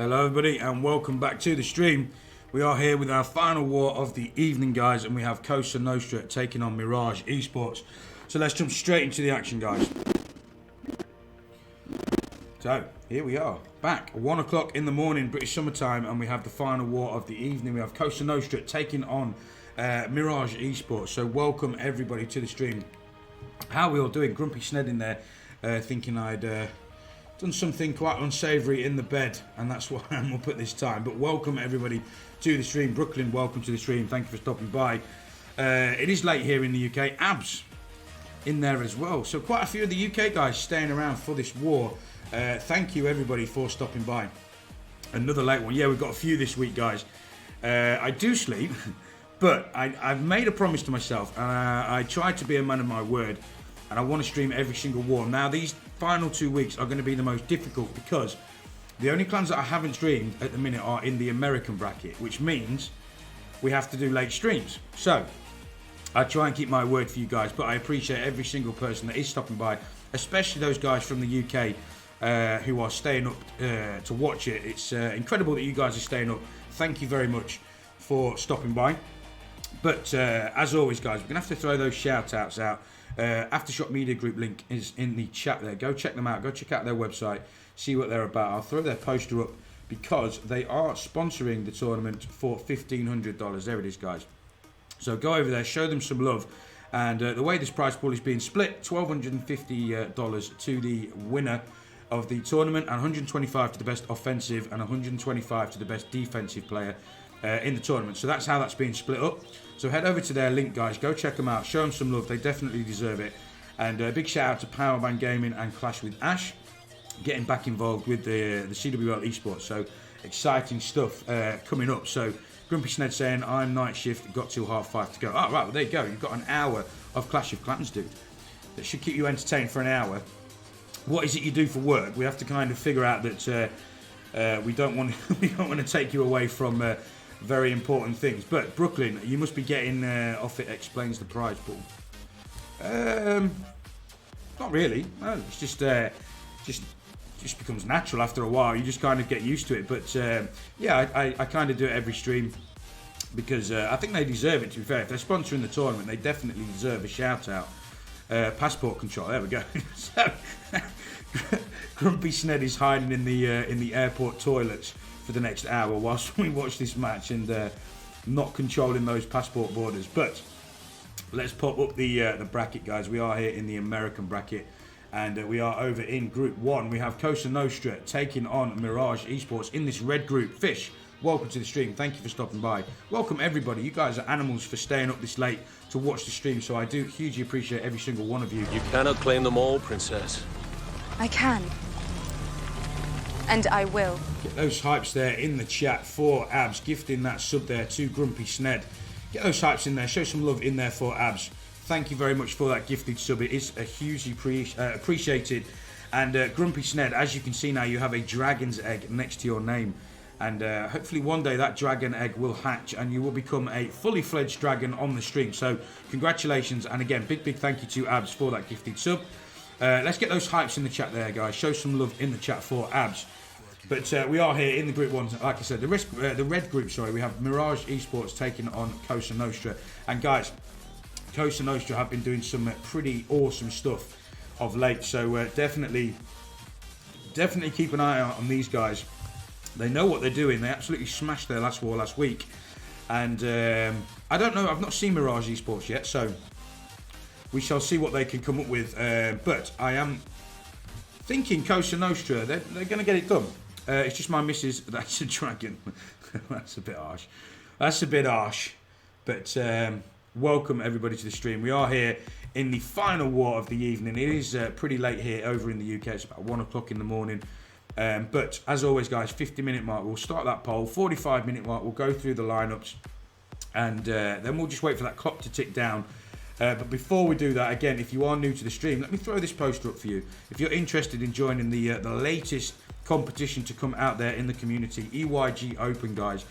Hello everybody and welcome back to the stream. We are here with our final war of the evening, guys, and we have Cosa Nostra taking on Mirage E-Sports. So let's jump straight into the action, guys. So here we are, back 1 o'clock in the morning British summertime, and we have the final war of the evening. We have Cosa Nostra taking on Mirage E-Sports. So welcome everybody to the stream. How are we all doing? Grumpy Sned in there thinking I'd done something quite unsavoury in the bed, and that's why I'm up at this time. But welcome everybody to the stream. Brooklyn, welcome to the stream. Thank you for stopping by. It is late here in the UK. Abs in there as well. So quite a few of the UK guys staying around for this war. Thank you everybody for stopping by. Another late one. Yeah, we've got a few this week, guys. I do sleep, but I've made a promise to myself. I try to be a man of my word, and I want to stream every single war. Now, these final 2 weeks are going to be the most difficult because the only clans that I haven't streamed at the minute are in the American bracket, which means we have to do late streams. So I try and keep my word for you guys, but I appreciate every single person that is stopping by, especially those guys from the UK who are staying up to watch it. It's incredible that you guys are staying up. Thank you very much for stopping by. But as always, guys, we're going to have to throw those shout outs out. Aftershock Media Group link is in the chat there. Go check them out. Go check out their website. See what they're about. I'll throw their poster up because they are sponsoring the tournament for $1,500. There it is, guys. So go over there, show them some love. And the way this prize pool is being split, $1,250 to the winner of the tournament, and $125 to the best offensive, and $125 to the best defensive player in the tournament. So that's how that's being split up. So head over to their link, guys. Go check them out. Show them some love. They definitely deserve it. And a big shout out to Powerband Gaming and Clash with Ash, getting back involved with the CWL E-Sports. So exciting stuff coming up. So Grumpy Sned saying, I'm night shift, got till 5:30 to go. Oh, right, well, there you go. You've got an hour of Clash of Clans, dude. That should keep you entertained for an hour. What is it you do for work? We have to kind of figure out that we don't want to take you away from very important things. But Brooklyn, you must be getting off it explains the prize pool. Not really. No, it's just becomes natural after a while. You just kind of get used to it. But yeah, I kind of do it every stream because I think they deserve it, to be fair. If they're sponsoring the tournament, they definitely deserve a shout out. Passport control, there we go. So, Grumpy Sned is hiding in the airport toilets for the next hour whilst we watch this match and not controlling those passport borders. But let's pop up the bracket, guys. We are here in the American bracket, and we are over in Group 1. We have Cosa Nostra taking on Mirage Esports in this red group. Fish, welcome to the stream. Thank you for stopping by. Welcome everybody. You guys are animals for staying up this late to watch the stream, so I do hugely appreciate every single one of you. You cannot claim them all, Princess. I can. And I will. Get those hypes there in the chat for Abs, gifting that sub there to Grumpy Sned. Get those hypes in there, show some love in there for Abs. Thank you very much for that gifted sub. It is hugely appreciated. And Grumpy Sned, as you can see now, you have a dragon's egg next to your name. And hopefully one day that dragon egg will hatch and you will become a fully fledged dragon on the stream. So congratulations, and again, big thank you to Abs for that gifted sub. Let's get those hypes in the chat there, guys. Show some love in the chat for Abs. But we are here in the Group 1. Like I said, the red group, sorry. We have Mirage Esports taking on Cosa Nostra. And guys, Cosa Nostra have been doing some pretty awesome stuff of late. So definitely keep an eye out on these guys. They know what they're doing. They absolutely smashed their last war last week. And I don't know. I've not seen Mirage Esports yet. So we shall see what they can come up with. But I am thinking Cosa Nostra, they're going to get it done. It's just my missus. That's a dragon. That's a bit harsh. That's a bit harsh. But welcome everybody to the stream. We are here in the final war of the evening. It is pretty late here over in the UK. It's about 1 o'clock in the morning. But as always, guys, 50-minute mark. We'll start that poll. 45-minute mark. We'll go through the lineups. And then we'll just wait for that clock to tick down. But before we do that, again, if you are new to the stream, let me throw this poster up for you. If you're interested in joining the latest competition to come out there in the community, EYG Open, guys,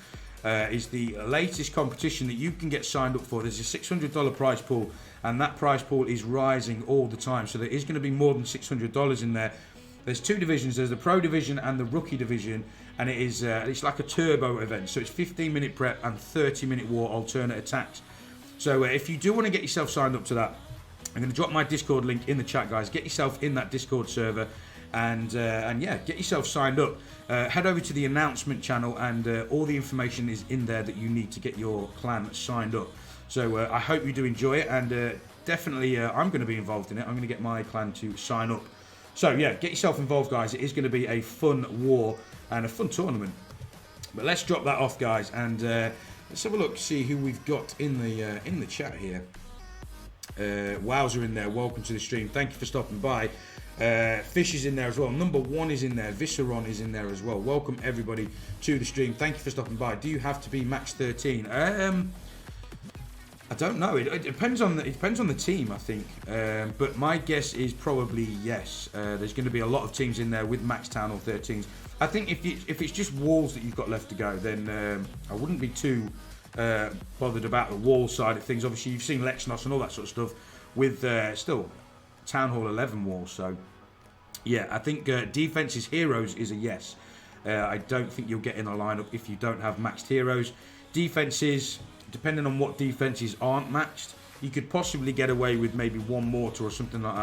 is the latest competition that you can get signed up for. There's a $600 prize pool, and that prize pool is rising all the time. So there is going to be more than $600 in there. There's 2 divisions. There's the Pro Division and the Rookie Division, and it is it's like a turbo event. So it's 15-minute prep and 30-minute war alternate attacks. So if you do want to get yourself signed up to that, I'm going to drop my Discord link in the chat, guys. Get yourself in that Discord server, and yeah, get yourself signed up. Head over to the announcement channel, and all the information is in there that you need to get your clan signed up. So I hope you do enjoy it, and definitely I'm going to be involved in it. I'm going to get my clan to sign up. So yeah, get yourself involved, guys. It is going to be a fun war and a fun tournament. But let's drop that off, guys, and let's have a look, see who we've got in the chat here. Wowzer in there. Welcome to the stream. Thank you for stopping by. Fish is in there as well. Number 1 is in there. Visceron is in there as well. Welcome everybody to the stream. Thank you for stopping by. Do you have to be max 13? I don't know. It depends on the team, I think. But my guess is probably yes. There's going to be a lot of teams in there with max town or 13s. I think if it's just walls that you've got left to go, then I wouldn't be too bothered about the wall side of things. Obviously, you've seen Lexnos and all that sort of stuff with still Town Hall 11 walls. So yeah, I think defenses heroes is a yes. I don't think you'll get in a lineup if you don't have maxed heroes. Defenses, depending on what defenses aren't maxed, you could possibly get away with maybe 1 mortar or something like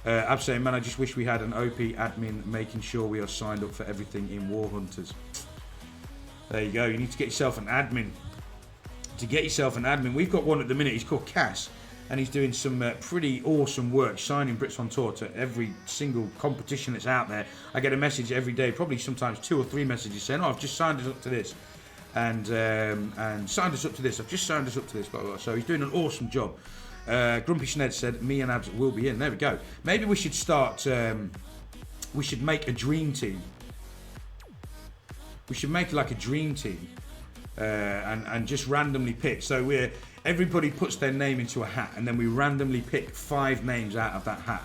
that. I'm saying, man, I just wish we had an OP admin making sure we are signed up for everything in War Hunters. There you go. You need to get yourself an admin. To get yourself an admin, we've got one at the minute. He's called Cass, and he's doing some pretty awesome work, signing Brits on Tour to every single competition that's out there. I get a message every day, probably sometimes 2 or 3 messages saying, "Oh, I've just signed us up to this, and signed us up to this. I've just signed us up to this." Blah, blah, blah. So he's doing an awesome job. Grumpy Schned said, "Me and Abs will be in." There we go. Maybe we should start. We should make a dream team. We should make like a dream team. And just randomly pick. So everybody puts their name into a hat, and then we randomly pick 5 names out of that hat.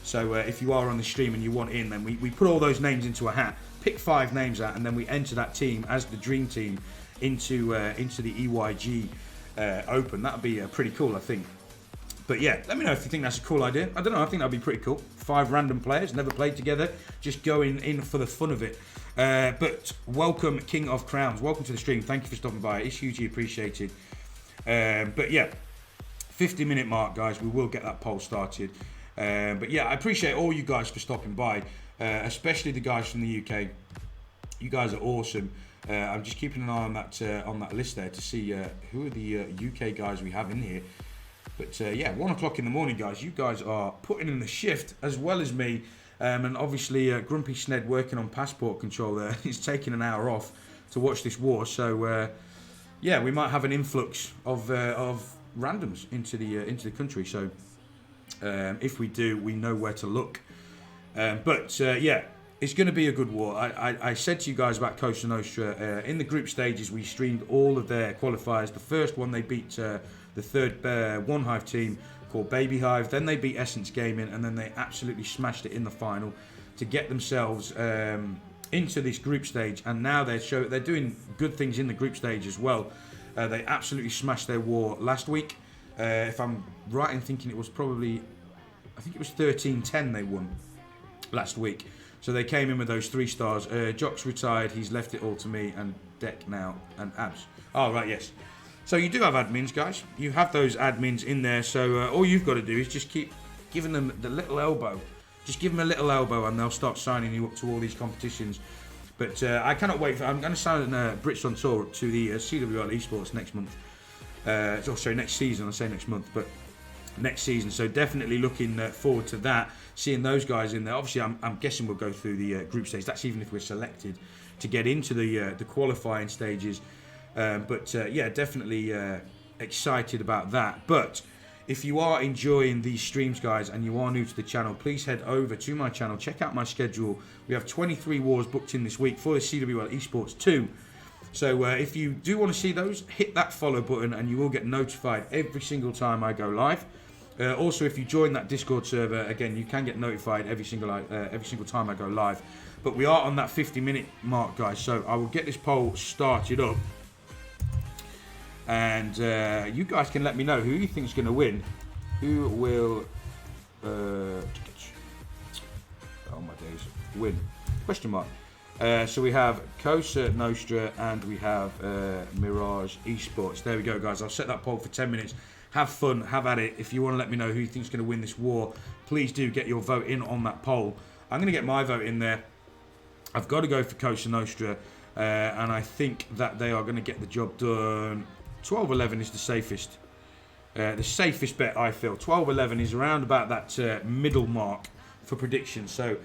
So if you are on the stream and you want in, then we put all those names into a hat, pick 5 names out, and then we enter that team as the dream team into the EYG Open. That'd be pretty cool, I think. But yeah, let me know if you think that's a cool idea. I don't know, I think that'd be pretty cool. 5 random players, never played together, just going in for the fun of it. But welcome, King of Crowns. Welcome to the stream. Thank you for stopping by. It's hugely appreciated. But yeah, 50-minute mark, guys. We will get that poll started. But yeah, I appreciate all you guys for stopping by, especially the guys from the UK. You guys are awesome. I'm just keeping an eye on that list there to see who are the UK guys we have in here. But yeah, 1 o'clock in the morning, guys. You guys are putting in the shift as well as me. And obviously, Grumpy Schned working on passport control there. He's taking an hour off to watch this war. So yeah, we might have an influx of randoms into the country. So if we do, we know where to look. But yeah, it's going to be a good war. I said to you guys about Cosa Nostra. In the group stages, we streamed all of their qualifiers. The first one, they beat the third One Hive team called Baby Hive. Then they beat Essence Gaming, and then they absolutely smashed it in the final to get themselves into this group stage. And now they're doing good things in the group stage as well. They absolutely smashed their war last week. If I'm right in thinking, it was probably, I think it was 13-10 they won last week. So they came in with those 3 stars. Jock's retired. He's left it all to me and Deck now and Abs. Oh, right, yes. So you do have admins, guys. You have those admins in there. So all you've got to do is just keep giving them the little elbow. Just give them a little elbow and they'll start signing you up to all these competitions. But I cannot wait for... I'm going to sign Brits on Tour to the CWL E-Sports next month. Sorry, next season. I say next month, but next season. So definitely looking forward to that. Seeing those guys in there. Obviously, I'm guessing we'll go through the group stage. That's even if we're selected to get into the qualifying stages. But yeah, definitely excited about that. But if you are enjoying these streams, guys, and you are new to the channel, please head over to my channel. Check out my schedule. We have 23 wars booked in this week for the CWL E-Sports 2. So if you do want to see those, hit that follow button and you will get notified every single time I go live. Also, if you join that Discord server, again, you can get notified every single time I go live. But we are on that 50-minute mark, guys. So I will get this poll started up. And you guys can let me know who you think is going to win. Who will... Oh my days. Win. Question mark. So we have Cosa Nostra and we have Mirage Esports. There we go, guys. I'll set that poll for 10 minutes. Have fun, have at it. If you want to let me know who you think is going to win this war, please do get your vote in on that poll. I'm going to get my vote in there. I've got to go for Cosa Nostra, and I think that they are going to get the job done. 12-11 is the safest. The safest bet, I feel. 12-11 is around about that middle mark for predictions. So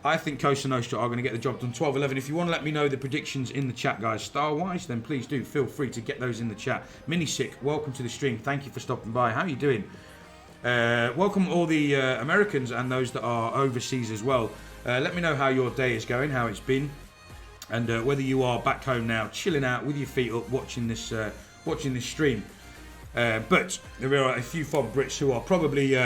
I think Cosa Nostra are going to get the job done 12-11. If you want to let me know the predictions in the chat, guys, star-wise, then please do feel free to get those in the chat. Minisick, welcome to the stream. Thank you for stopping by. How are you doing? Welcome all the Americans and those that are overseas as well. Let me know how your day is going, how it's been, and whether you are back home now, chilling out with your feet up, watching this stream. But there are a few FOB Brits who are probably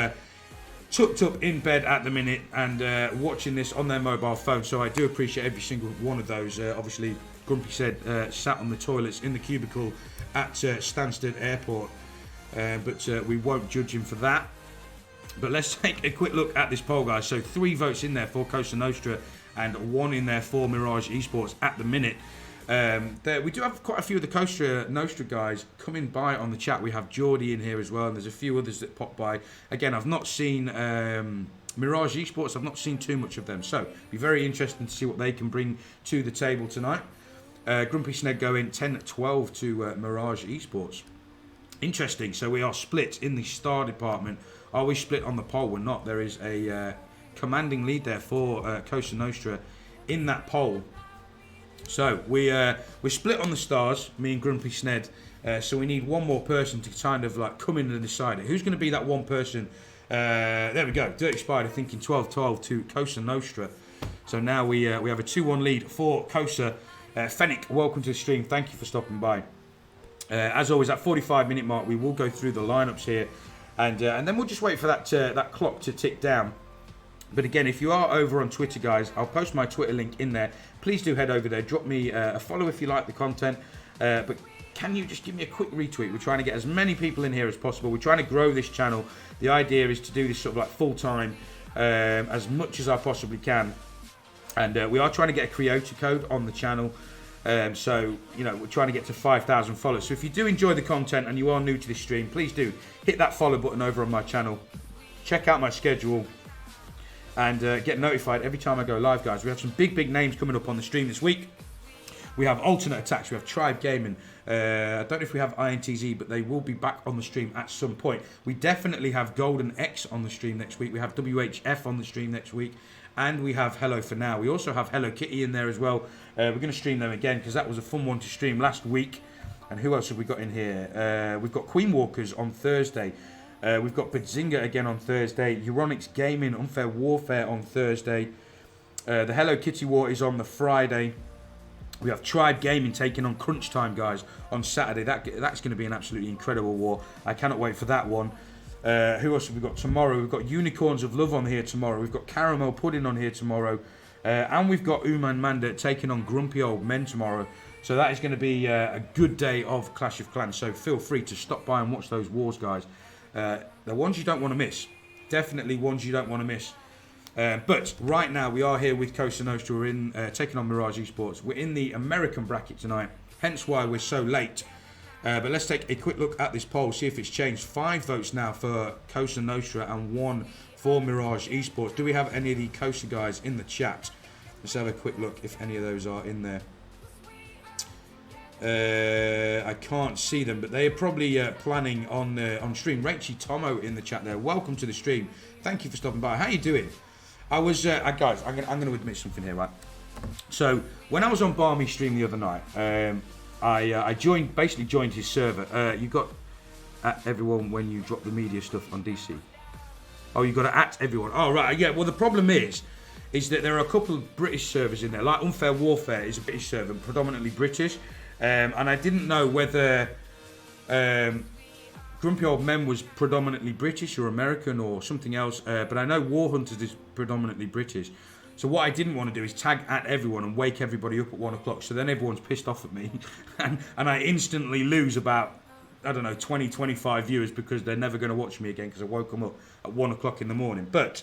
tucked up in bed at the minute and watching this on their mobile phone. So I do appreciate every single one of those. Obviously, Grumpy said sat on the toilets in the cubicle at Stansted Airport. But we won't judge him for that. But let's take a quick look at this poll, guys. So 3 votes in there for Cosa Nostra and 1 in there for Mirage Esports at the minute. We do have quite a few of the Cosa Nostra guys coming by on the chat. We have Geordie in here as well, and there's a few others that pop by. Again, I've not seen Mirage Esports. I've not seen too much of them. So be very interesting to see what they can bring to the table tonight. Grumpy Sned going 10-12 to Mirage Esports. Interesting. So we are split in the star department. Are we split on the poll? We're not. There is a commanding lead there for Cosa Nostra in that poll. So we're split on the stars, me and Grumpy Sned. So we need one more person to kind of like come in and decide it. Who's going to be that one person? There we go. Dirty Spider thinking 12-12 to Cosa Nostra. So now we have a 2-1 lead for Cosa. Fennec, welcome to the stream. Thank you for stopping by. As always, at 45-minute mark, we will go through the lineups here, and then we'll just wait for that clock to tick down. But again, if you are over on Twitter, guys, I'll post my Twitter link in there. Please do head over there. Drop me a follow if you like the content. But can you just give me a quick retweet? We're trying to get as many people in here as possible. We're trying to grow this channel. The idea is to do this sort of like full-time as much as I possibly can. And we are trying to get a creator code on the channel. So, you know, we're trying to get to 5,000 followers. So if you do enjoy the content and you are new to this stream, please do hit that follow button over on my channel. Check out my schedule and get notified every time I go live, guys. We have some big names coming up on the stream this week. We have Alternate Attacks, we have Tribe Gaming. I don't know if we have INTZ, but they will be back on the stream at some point. We definitely have Golden X on the stream next week. We have WHF on the stream next week. And we have Hello for Now. We also have Hello Kitty in there as well. We're going to stream them again because that was a fun one to stream last week. And who else have we got in here? We've got Queen Walkers on Thursday. We've got Badzinga again on Thursday. Euronics Gaming, Unfair Warfare on Thursday. The Hello Kitty War is on the Friday. We have Tribe Gaming taking on Crunch Time, guys, on Saturday. That's going to be an absolutely incredible war. I cannot wait for that one. Who else have we got tomorrow? We've got Unicorns of Love on here tomorrow. We've got Caramel Pudding on here tomorrow. And we've got Uman Manda taking on Grumpy Old Men tomorrow. So that is going to be a good day of Clash of Clans. So feel free to stop by and watch those wars, guys. They're ones you don't want to miss. Definitely ones you don't want to miss. But right now we are here with Cosa Nostra. We're in taking on Mirage Esports. We're in the American bracket tonight, hence why we're so late. But let's take a quick look at this poll, see if it's changed. 5 votes now for Cosa Nostra and 1 for Mirage Esports. Do we have any of the Cosa guys in the chat? Let's have a quick look if any of those are in there. I can't see them, but they are probably planning on stream. Rachie Tomo in the chat there. Welcome to the stream. Thank you for stopping by. How you doing? I was guys. I'm going to admit something here, right? So when I was on Barmy stream the other night, I basically joined his server. You got at everyone when you drop the media stuff on DC. Oh, you got to at everyone. Oh right, yeah. Well, the problem is that there are a couple of British servers in there. Like Unfair Warfare is a British server, predominantly British. And I didn't know whether Grumpy Old Men was predominantly British or American or something else. But I know War Hunters is predominantly British. So what I didn't want to do is tag at everyone and wake everybody up at 1 o'clock. So then everyone's pissed off at me. and I instantly lose about, I don't know, 20, 25 viewers because they're never going to watch me again because I woke them up at 1 o'clock in the morning. But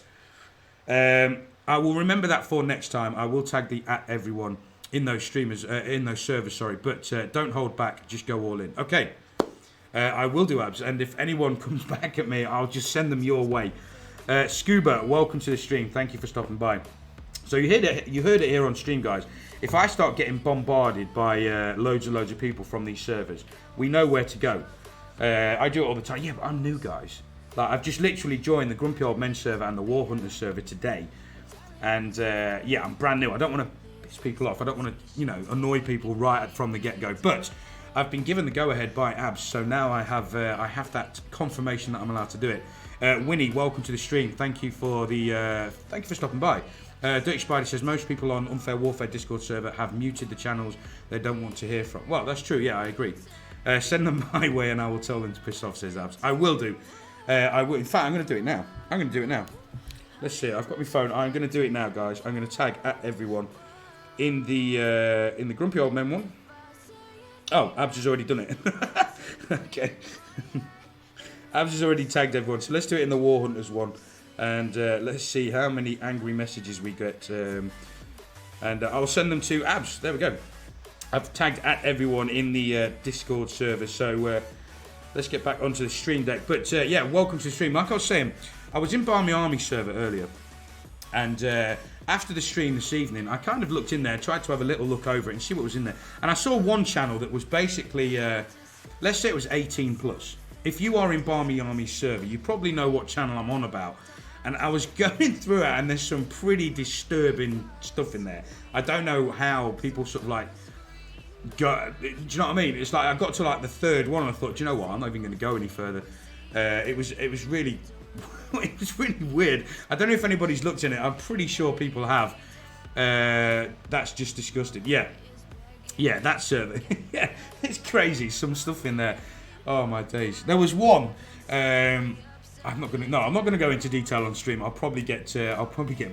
I I will remember that for next time. I will tag the at everyone in those streamers, in those servers, sorry. But don't hold back. Just go all in. Okay. I will do abs. And if anyone comes back at me, I'll just send them your way. Scuba, welcome to the stream. Thank you for stopping by. So you heard it here on stream, guys. If I start getting bombarded by loads and loads of people from these servers, we know where to go. I do it all the time. Yeah, but I'm new, guys. Like, I've just literally joined the Grumpy Old Men server and the War Hunters server today. And yeah, I'm brand new. I don't want to piss people off. I don't want to, annoy people right from the get-go. But I've been given the go-ahead by Abs, so now I have that confirmation that I'm allowed to do it. Winnie, welcome to the stream. Thank you for stopping by. Dirty Spider says most people on Unfair Warfare Discord server have muted the channels they don't want to hear from. Well, that's true. Yeah, I agree. Send them my way, and I will tell them to piss off. Says Abs. I will do. I will. In fact, I'm going to do it now. Let's see. I've got my phone. I'm going to do it now, guys. I'm going to tag at everyone in the Grumpy Old Men one. Oh, Abs has already done it. Okay. Abs has already tagged everyone. So let's do it in the War Hunters one. And let's see how many angry messages we get. And I'll send them to Abs. There we go. I've tagged at everyone in the Discord server. So let's get back onto the stream deck. But yeah, welcome to the stream. Like I was saying, I was in Barmy Army server earlier. And after the stream this evening, I kind of looked in there, tried to have a little look over it and see what was in there. And I saw one channel that was basically, let's say it was 18 plus. If you are in Barmy Army server, you probably know what channel I'm on about. And I was going through it, and there's some pretty disturbing stuff in there. I don't know how people sort of like go. Do you know what I mean? It's like I got to like the third one, and I thought, do you know what? I'm not even going to go any further. It was really, it was really weird. I don't know if anybody's looked in it. I'm pretty sure people have. That's just disgusting. Yeah, that server. Yeah, it's crazy. Some stuff in there. Oh my days. There was one. I'm not gonna go into detail on stream. I'll probably get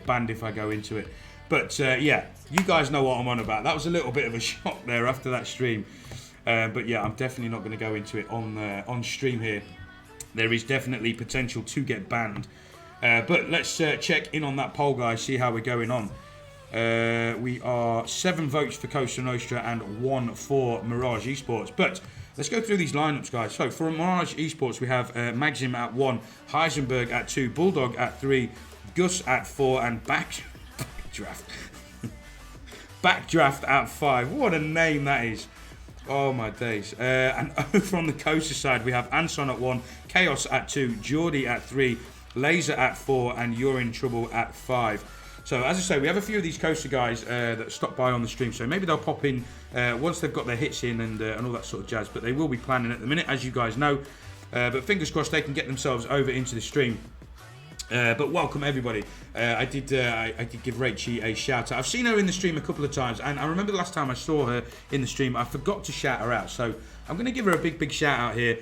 banned if I go into it. But yeah, you guys know what I'm on about. That was a little bit of a shock there after that stream. But yeah, I'm definitely not going to go into it on stream here. There is definitely potential to get banned. But let's check in on that poll, guys. See how we're going on. We are 7 votes for Cosa Nostra and 1 for Mirage E-Sports. But let's go through these lineups, guys. So for Mirage Esports, we have Maxim at 1, Heisenberg at 2, Bulldog at 3, Gus at 4, and Backdraft at 5. What a name that is. Oh my days. And over on the Cosa side, we have Anson at 1, Chaos at 2, Geordie at 3, Laser at 4, and You're in Trouble at 5. So, as I say, we have a few of these Cosa guys that stop by on the stream, so maybe they'll pop in once they've got their hits in and all that sort of jazz, but they will be planning at the minute, as you guys know. But fingers crossed they can get themselves over into the stream. But welcome, everybody. I did give Rachie a shout-out. I've seen her in the stream a couple of times, and I remember the last time I saw her in the stream, I forgot to shout her out, so I'm going to give her a big shout-out here.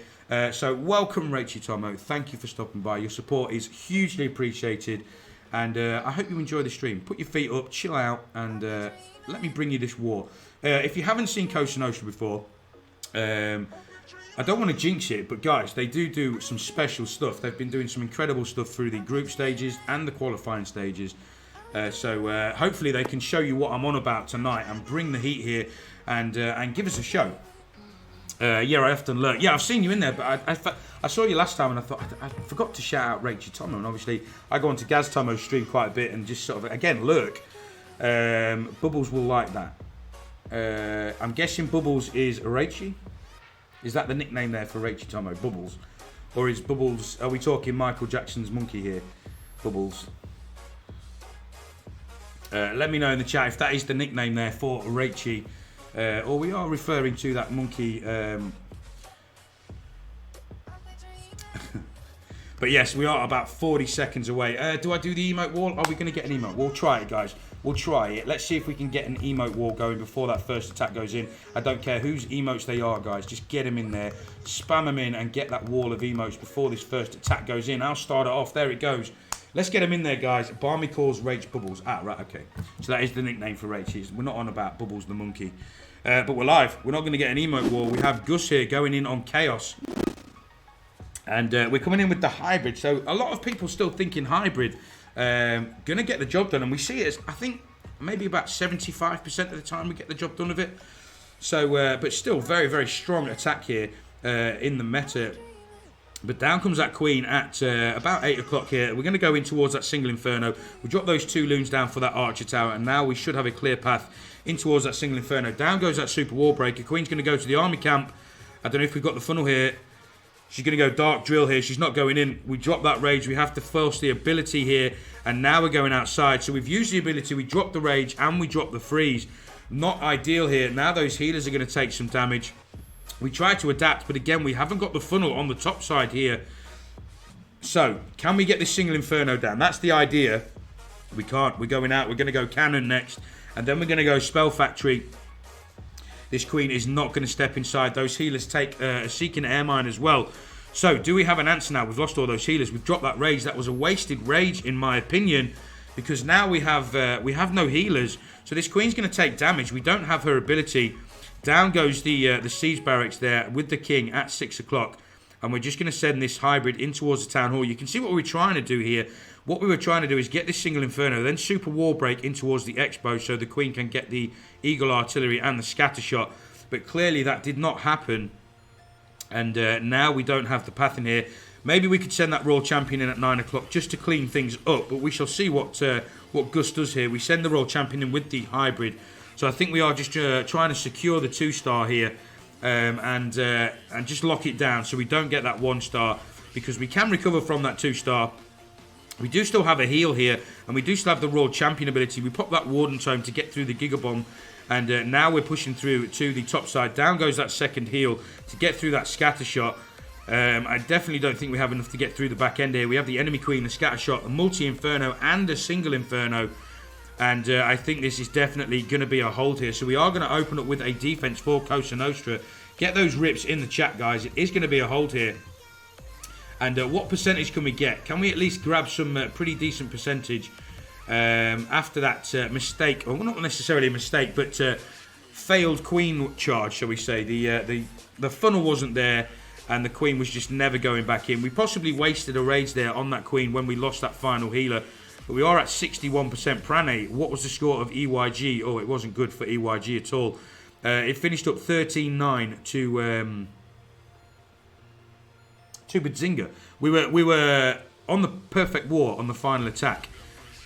So, welcome, Rachie Tomo. Thank you for stopping by. Your support is hugely appreciated. And I hope you enjoy the stream. Put your feet up, chill out, and let me bring you this war. If you haven't seen Cosa Nostra before, I don't want to jinx it, but guys, they do some special stuff. They've been doing some incredible stuff through the group stages and the qualifying stages. So hopefully they can show you what I'm on about tonight and bring the heat here and give us a show. Yeah, I often learn. Yeah, I've seen you in there, but I saw you last time and I thought I forgot to shout out Rachie Tomo. And obviously, I go onto Gaz Tomo's stream quite a bit and just sort of, again, lurk. Bubbles will like that. I'm guessing Bubbles is Rachie. Is that the nickname there for Rachie Tomo, Bubbles? Or is Bubbles, are we talking Michael Jackson's monkey here? Bubbles. Let me know in the chat if that is the nickname there for Rachie. Or we are referring to that monkey. But yes, we are about 40 seconds away. Do I do the emote wall? Are we going to get an emote? We'll try it, guys. We'll try it. Let's see if we can get an emote wall going before that first attack goes in. I don't care whose emotes they are, guys. Just get them in there. Spam them in and get that wall of emotes before this first attack goes in. I'll start it off. There it goes. Let's get them in there, guys. Barmy calls Rach Bubbles. Ah, right, okay. So that is the nickname for Rach. We're not on about Bubbles the monkey. But we're live. We're not going to get an emote wall. We have Gus here going in on Chaos. And we're coming in with the hybrid. So a lot of people still thinking hybrid. Gonna get the job done, and we see it as, I think, maybe about 75% of the time we get the job done of it. So, but still, very, very strong attack here in the meta. But down comes that queen at about 8 o'clock here. We're going to go in towards that single inferno. We drop those 2 loons down for that archer tower, and now we should have a clear path in towards that single inferno. Down goes that super wall breaker. Queen's going to go to the army camp. I don't know if we've got the funnel here. She's going to go dark drill here. She's not going in. We drop that rage. We have to force the ability here, and now we're going outside. So we've used the ability. We drop the rage, and we drop the freeze. Not ideal here. Now those healers are going to take some damage. We try to adapt, but again, we haven't got the funnel on the top side here. So, can we get this single inferno down? That's the idea. We can't. We're going out. We're going to go cannon next, and then we're going to go spell factory. This queen is not going to step inside. Those healers take a seeking air mine as well. So, do we have an answer now? We've lost all those healers. We've dropped that rage. That was a wasted rage, in my opinion, because now we have no healers. So this queen's going to take damage. We don't have her ability. Down goes the siege barracks there with the king at 6 o'clock. And we're just going to send this hybrid in towards the town hall. You can see what we're trying to do here. What we were trying to do is get this single inferno, then super wall break in towards the expo so the queen can get the eagle artillery and the scatter shot. But clearly that did not happen. And now we don't have the path in here. Maybe we could send that Royal Champion in at 9 o'clock just to clean things up. But we shall see what Gus does here. We send the Royal Champion in with the hybrid. So I think we are just trying to secure the 2-star here and just lock it down so we don't get that 1-star, because we can recover from that 2-star. We do still have a heal here, and we do still have the Royal Champion ability. We pop that Warden Tome to get through the Gigabomb, and now we're pushing through to the top side. Down goes that second heal to get through that scatter shot. I definitely don't think we have enough to get through the back end here. We have the enemy queen, the scatter shot, a multi-inferno, and a single inferno. And I think this is definitely going to be a hold here. So we are going to open up with a defense for Cosa Nostra. Get those rips in the chat, guys. It is going to be a hold here. And what percentage can we get? Can we at least grab some pretty decent percentage after that mistake? Well, not necessarily a mistake, but failed queen charge, shall we say. The funnel wasn't there, and the queen was just never going back in. We possibly wasted a rage there on that queen when we lost that final healer. But we are at 61% Prane. What was the score of EYG? Oh, it wasn't good for EYG at all. It finished up 13-9 to Bedzinga. We were on the perfect war on the final attack,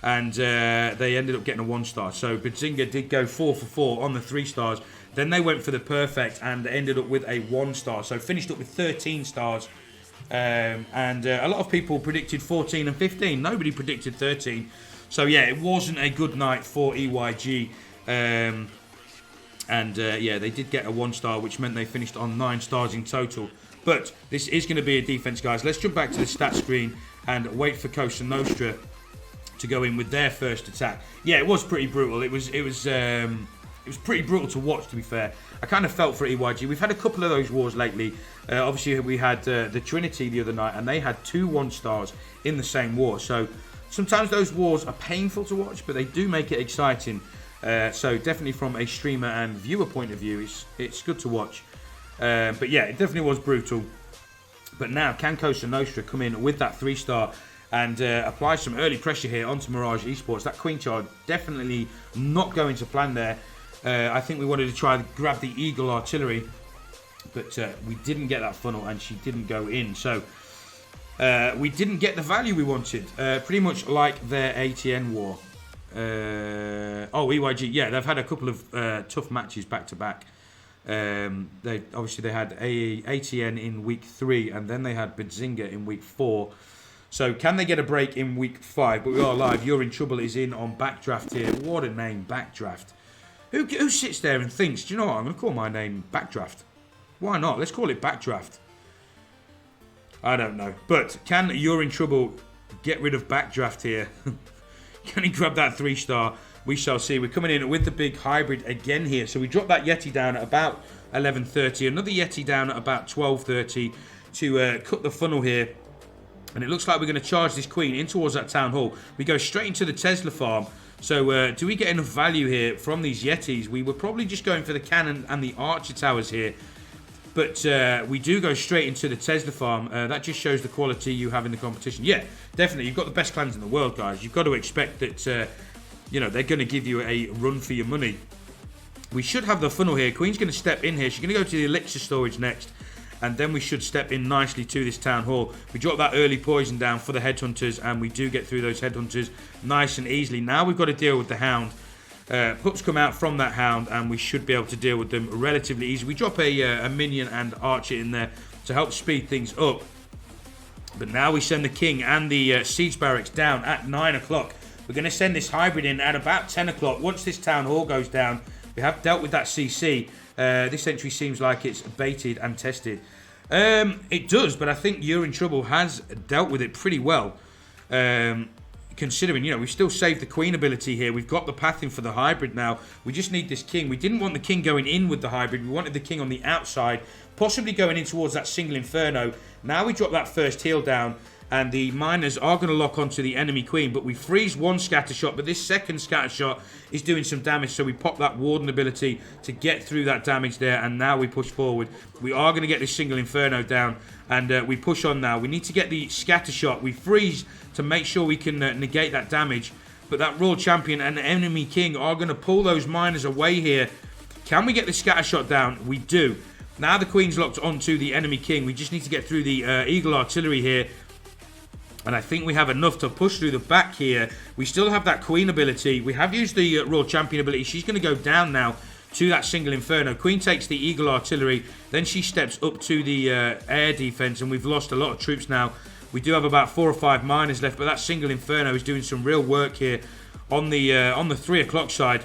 and they ended up getting a 1-star. So Bedzinga did go 4 for 4 on the 3 stars. Then they went for the perfect and ended up with a 1-star. So finished up with 13 stars. A lot of people predicted 14 and 15. Nobody predicted 13. So yeah, it wasn't a good night for EYG. Yeah, they did get a 1-star, which meant they finished on 9 stars in total. But this is going to be a defense, guys. Let's jump back to the stat screen and wait for Cosa Nostra to go in with their first attack. Yeah, it was pretty brutal. It was pretty brutal to watch, to be fair. I kind of felt for EYG. We've had a couple of those wars lately. Obviously, we had the Trinity the other night, and they had 2 1-stars in the same war. So sometimes those wars are painful to watch, but they do make it exciting. So definitely from a streamer and viewer point of view, it's good to watch. But yeah, it definitely was brutal. But now, can Cosa Nostra come in with that 3-star and apply some early pressure here onto Mirage Esports? That queen charge definitely not going to plan there. I think we wanted to try to grab the Eagle artillery, but we didn't get that funnel, and she didn't go in. So we didn't get the value we wanted. Pretty much like their ATN war. EYG, yeah, they've had a couple of tough matches back to back. They had ATN in week 3, and then they had Bedzinga in week 4. So can they get a break in week 5? But we are live. You're in Trouble is in on Backdraft here. What a name, Backdraft. Who sits there and thinks, do you know what, I'm going to call my name Backdraft? Why not? Let's call it Backdraft. I don't know. But can You're in Trouble get rid of Backdraft here? Can he grab that 3-star? We shall see. We're coming in with the big hybrid again here. So we dropped that Yeti down at about 11:30. Another Yeti down at about 12:30 to cut the funnel here. And it looks like we're going to charge this queen in towards that town hall. We go straight into the Tesla farm. So do we get enough value here from these Yetis? We were probably just going for the cannon and the archer towers here. But we do go straight into the Tesla farm. That just shows the quality you have in the competition. Yeah, definitely. You've got the best clans in the world, guys. You've got to expect that, you know, they're going to give you a run for your money. We should have the funnel here. Queen's going to step in here. She's going to go to the elixir storage next. And then we should step in nicely to this town hall. We drop that early poison down for the headhunters. And we do get through those headhunters nice and easily. Now we've got to deal with the hound. Pups come out from that hound, and we should be able to deal with them relatively easy. We drop a minion and archer in there to help speed things up. But now we send the king and the siege barracks down at 9 o'clock. We're going to send this hybrid in at about 10 o'clock. Once this town hall goes down, we have dealt with that CC. This entry seems like it's baited and tested. It does, but I think You're in Trouble has dealt with it pretty well. Considering, you know, we've still saved the queen ability here. We've got the pathing for the hybrid now. We just need this king. We didn't want the king going in with the hybrid. We wanted the king on the outside, possibly going in towards that single inferno. Now we drop that first heal down, and the miners are going to lock onto the enemy queen. But we freeze one scatter shot, but this second scatter shot is doing some damage. So we pop that warden ability to get through that damage there, and now we push forward. We are going to get this single inferno down, and we push on now. We need to get the scatter shot. We freeze to make sure we can negate that damage. But that Royal Champion and the enemy king are going to pull those miners away here. Can we get the scatter shot down? We do. Now the queen's locked onto the enemy king. We just need to get through the eagle artillery here. And I think we have enough to push through the back here. We still have that queen ability. We have used the Royal Champion ability. She's going to go down now to that single inferno. Queen takes the eagle artillery. Then she steps up to the air defense. And we've lost a lot of troops now. We do have about 4 or 5 miners left. But that single inferno is doing some real work here on the 3 o'clock side.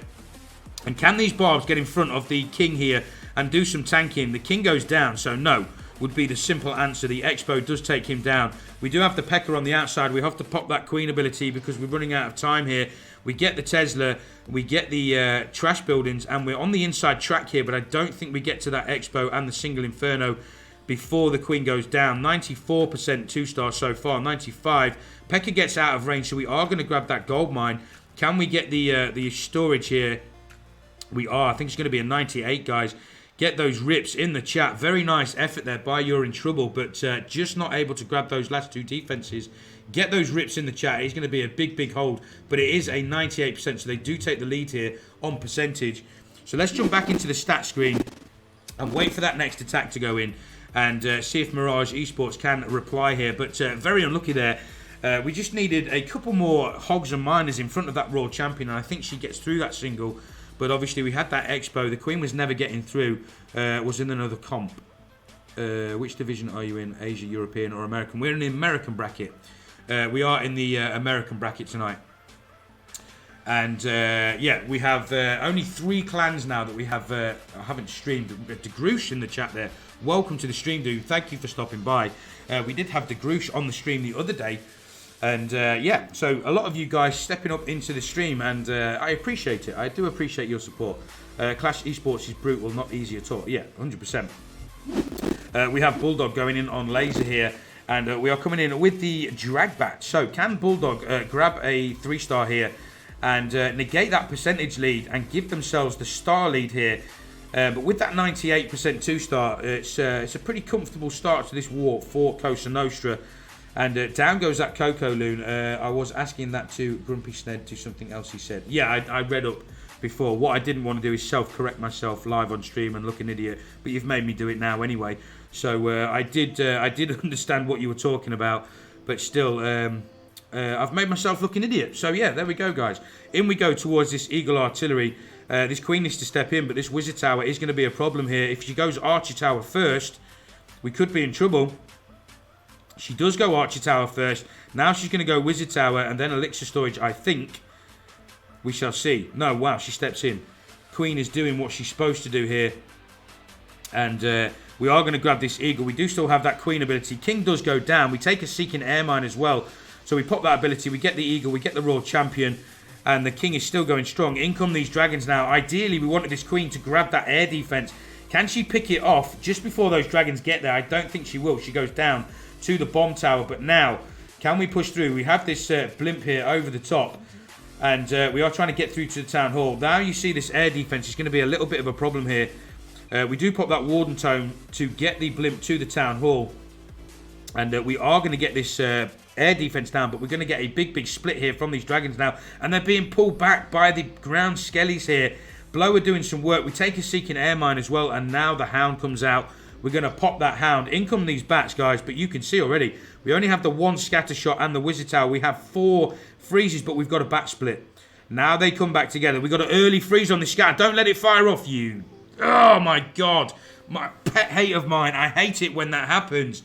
And can these barbs get in front of the king here and do some tanking? The king goes down, so no would be the simple answer. The Expo does take him down. We do have the P.E.K.K.A. on the outside. We have to pop that queen ability because we're running out of time here. We get the Tesla, we get the trash buildings, and we're on the inside track here, but I don't think we get to that Expo and the single inferno before the queen goes down. 94% 2-star so far, 95. P.E.K.K.A. gets out of range, so we are going to grab that gold mine. Can we get the storage here? We are. I think it's going to be a 98, guys. Get those rips in the chat. Very nice effort there by You're in Trouble, but just not able to grab those last 2 defenses. Get those rips in the chat. It's going to be a big, big hold, but it is a 98%, so they do take the lead here on percentage. So let's jump back into the stat screen and wait for that next attack to go in and see if Mirage Esports can reply here. But very unlucky there. We just needed a couple more hogs and miners in front of that Royal Champion, and I think she gets through that single. But obviously we had that Expo. The Queen was never getting through. Was in another comp. Which division are you in? Asia, European or American? We're in the American bracket. We are in the American bracket tonight. And yeah, we have only 3 clans now that we have. I haven't streamed. DeGroosh in the chat there. Welcome to the stream, dude. Thank you for stopping by. We did have DeGroosh on the stream the other day. And yeah, so a lot of you guys stepping up into the stream, and I appreciate it. I do appreciate your support. Clash Esports is brutal, not easy at all. Yeah, 100%. We have Bulldog going in on laser here, and we are coming in with the drag bat. So can Bulldog grab a 3-star here and negate that percentage lead and give themselves the star lead here? But with that 98% 2-star, it's a pretty comfortable start to this war for Cosa Nostra. And down goes that Coco Loon. I was asking that to Grumpy Sned to something else he said. Yeah, I read up before. What I didn't want to do is self-correct myself live on stream and look an idiot. But you've made me do it now anyway. So I did understand what you were talking about. But still, I've made myself look an idiot. So yeah, there we go, guys. In we go towards this Eagle Artillery. This Queen needs to step in, but this Wizard Tower is going to be a problem here. If she goes Archer Tower first, we could be in trouble. She does go Archer Tower first. Now she's going to go Wizard Tower and then Elixir Storage, I think. We shall see. No, wow, she steps in. Queen is doing what she's supposed to do here. And we are going to grab this Eagle. We do still have that Queen ability. King does go down. We take a Seeking Air Mine as well. So we pop that ability. We get the Eagle. We get the Royal Champion. And the King is still going strong. In come these Dragons now. Ideally, we wanted this Queen to grab that air defense. Can she pick it off just before those Dragons get there? I don't think she will. She goes down to the bomb tower. But now, can we push through? We have this blimp here over the top. And we are trying to get through to the town hall. Now you see this air defense is going to be a little bit of a problem here. We do pop that Warden Tome to get the blimp to the Town Hall. And we are going to get this air defense down, but we're going to get a big split here from these dragons now. And they're being pulled back by the ground skellies here. Blower doing some work. We take a Seeking Air Mine as well, and now the Hound comes out. We're going to pop that Hound. In come these bats, guys, but you can see already, we only have the 1 scatter shot and the Wizard Tower. We have 4 freezes, but we've got a bat split. Now they come back together. We've got an early freeze on the scatter. Don't let it fire off, you. Oh, my God. My pet hate of mine. I hate it when that happens.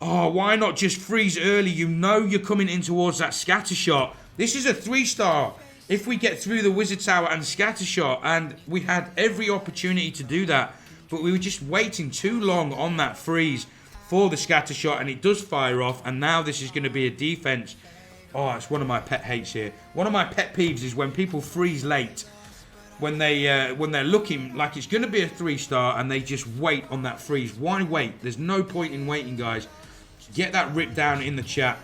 Oh, why not just freeze early? You know you're coming in towards that scatter shot. This is a 3-star. If we get through the Wizard Tower and scatter shot, and we had every opportunity to do that, but we were just waiting too long on that freeze for the scatter shot, and it does fire off, and now this is going to be a defense. Oh, it's one of my pet hates here. One of my pet peeves is when people freeze late, when they're looking like it's going to be a 3-star, and they just wait on that freeze. Why wait? There's no point in waiting, guys. Get that rip down in the chat.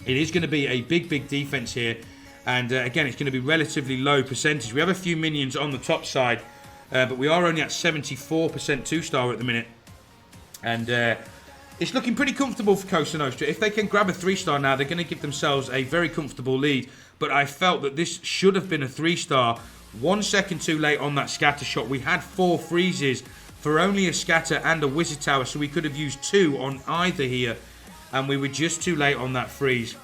It is going to be a big defense here. And again, it's going to be relatively low percentage. We have a few minions on the top side. But we are only at 74% 2-star at the minute. And it's looking pretty comfortable for Cosa Nostra. If they can grab a 3-star now, they're going to give themselves a very comfortable lead. But I felt that this should have been a 3-star. 1 second too late on that scatter shot. We had 4 freezes for only a scatter and a Wizard Tower. So we could have used 2 on either here. And we were just too late on that freeze.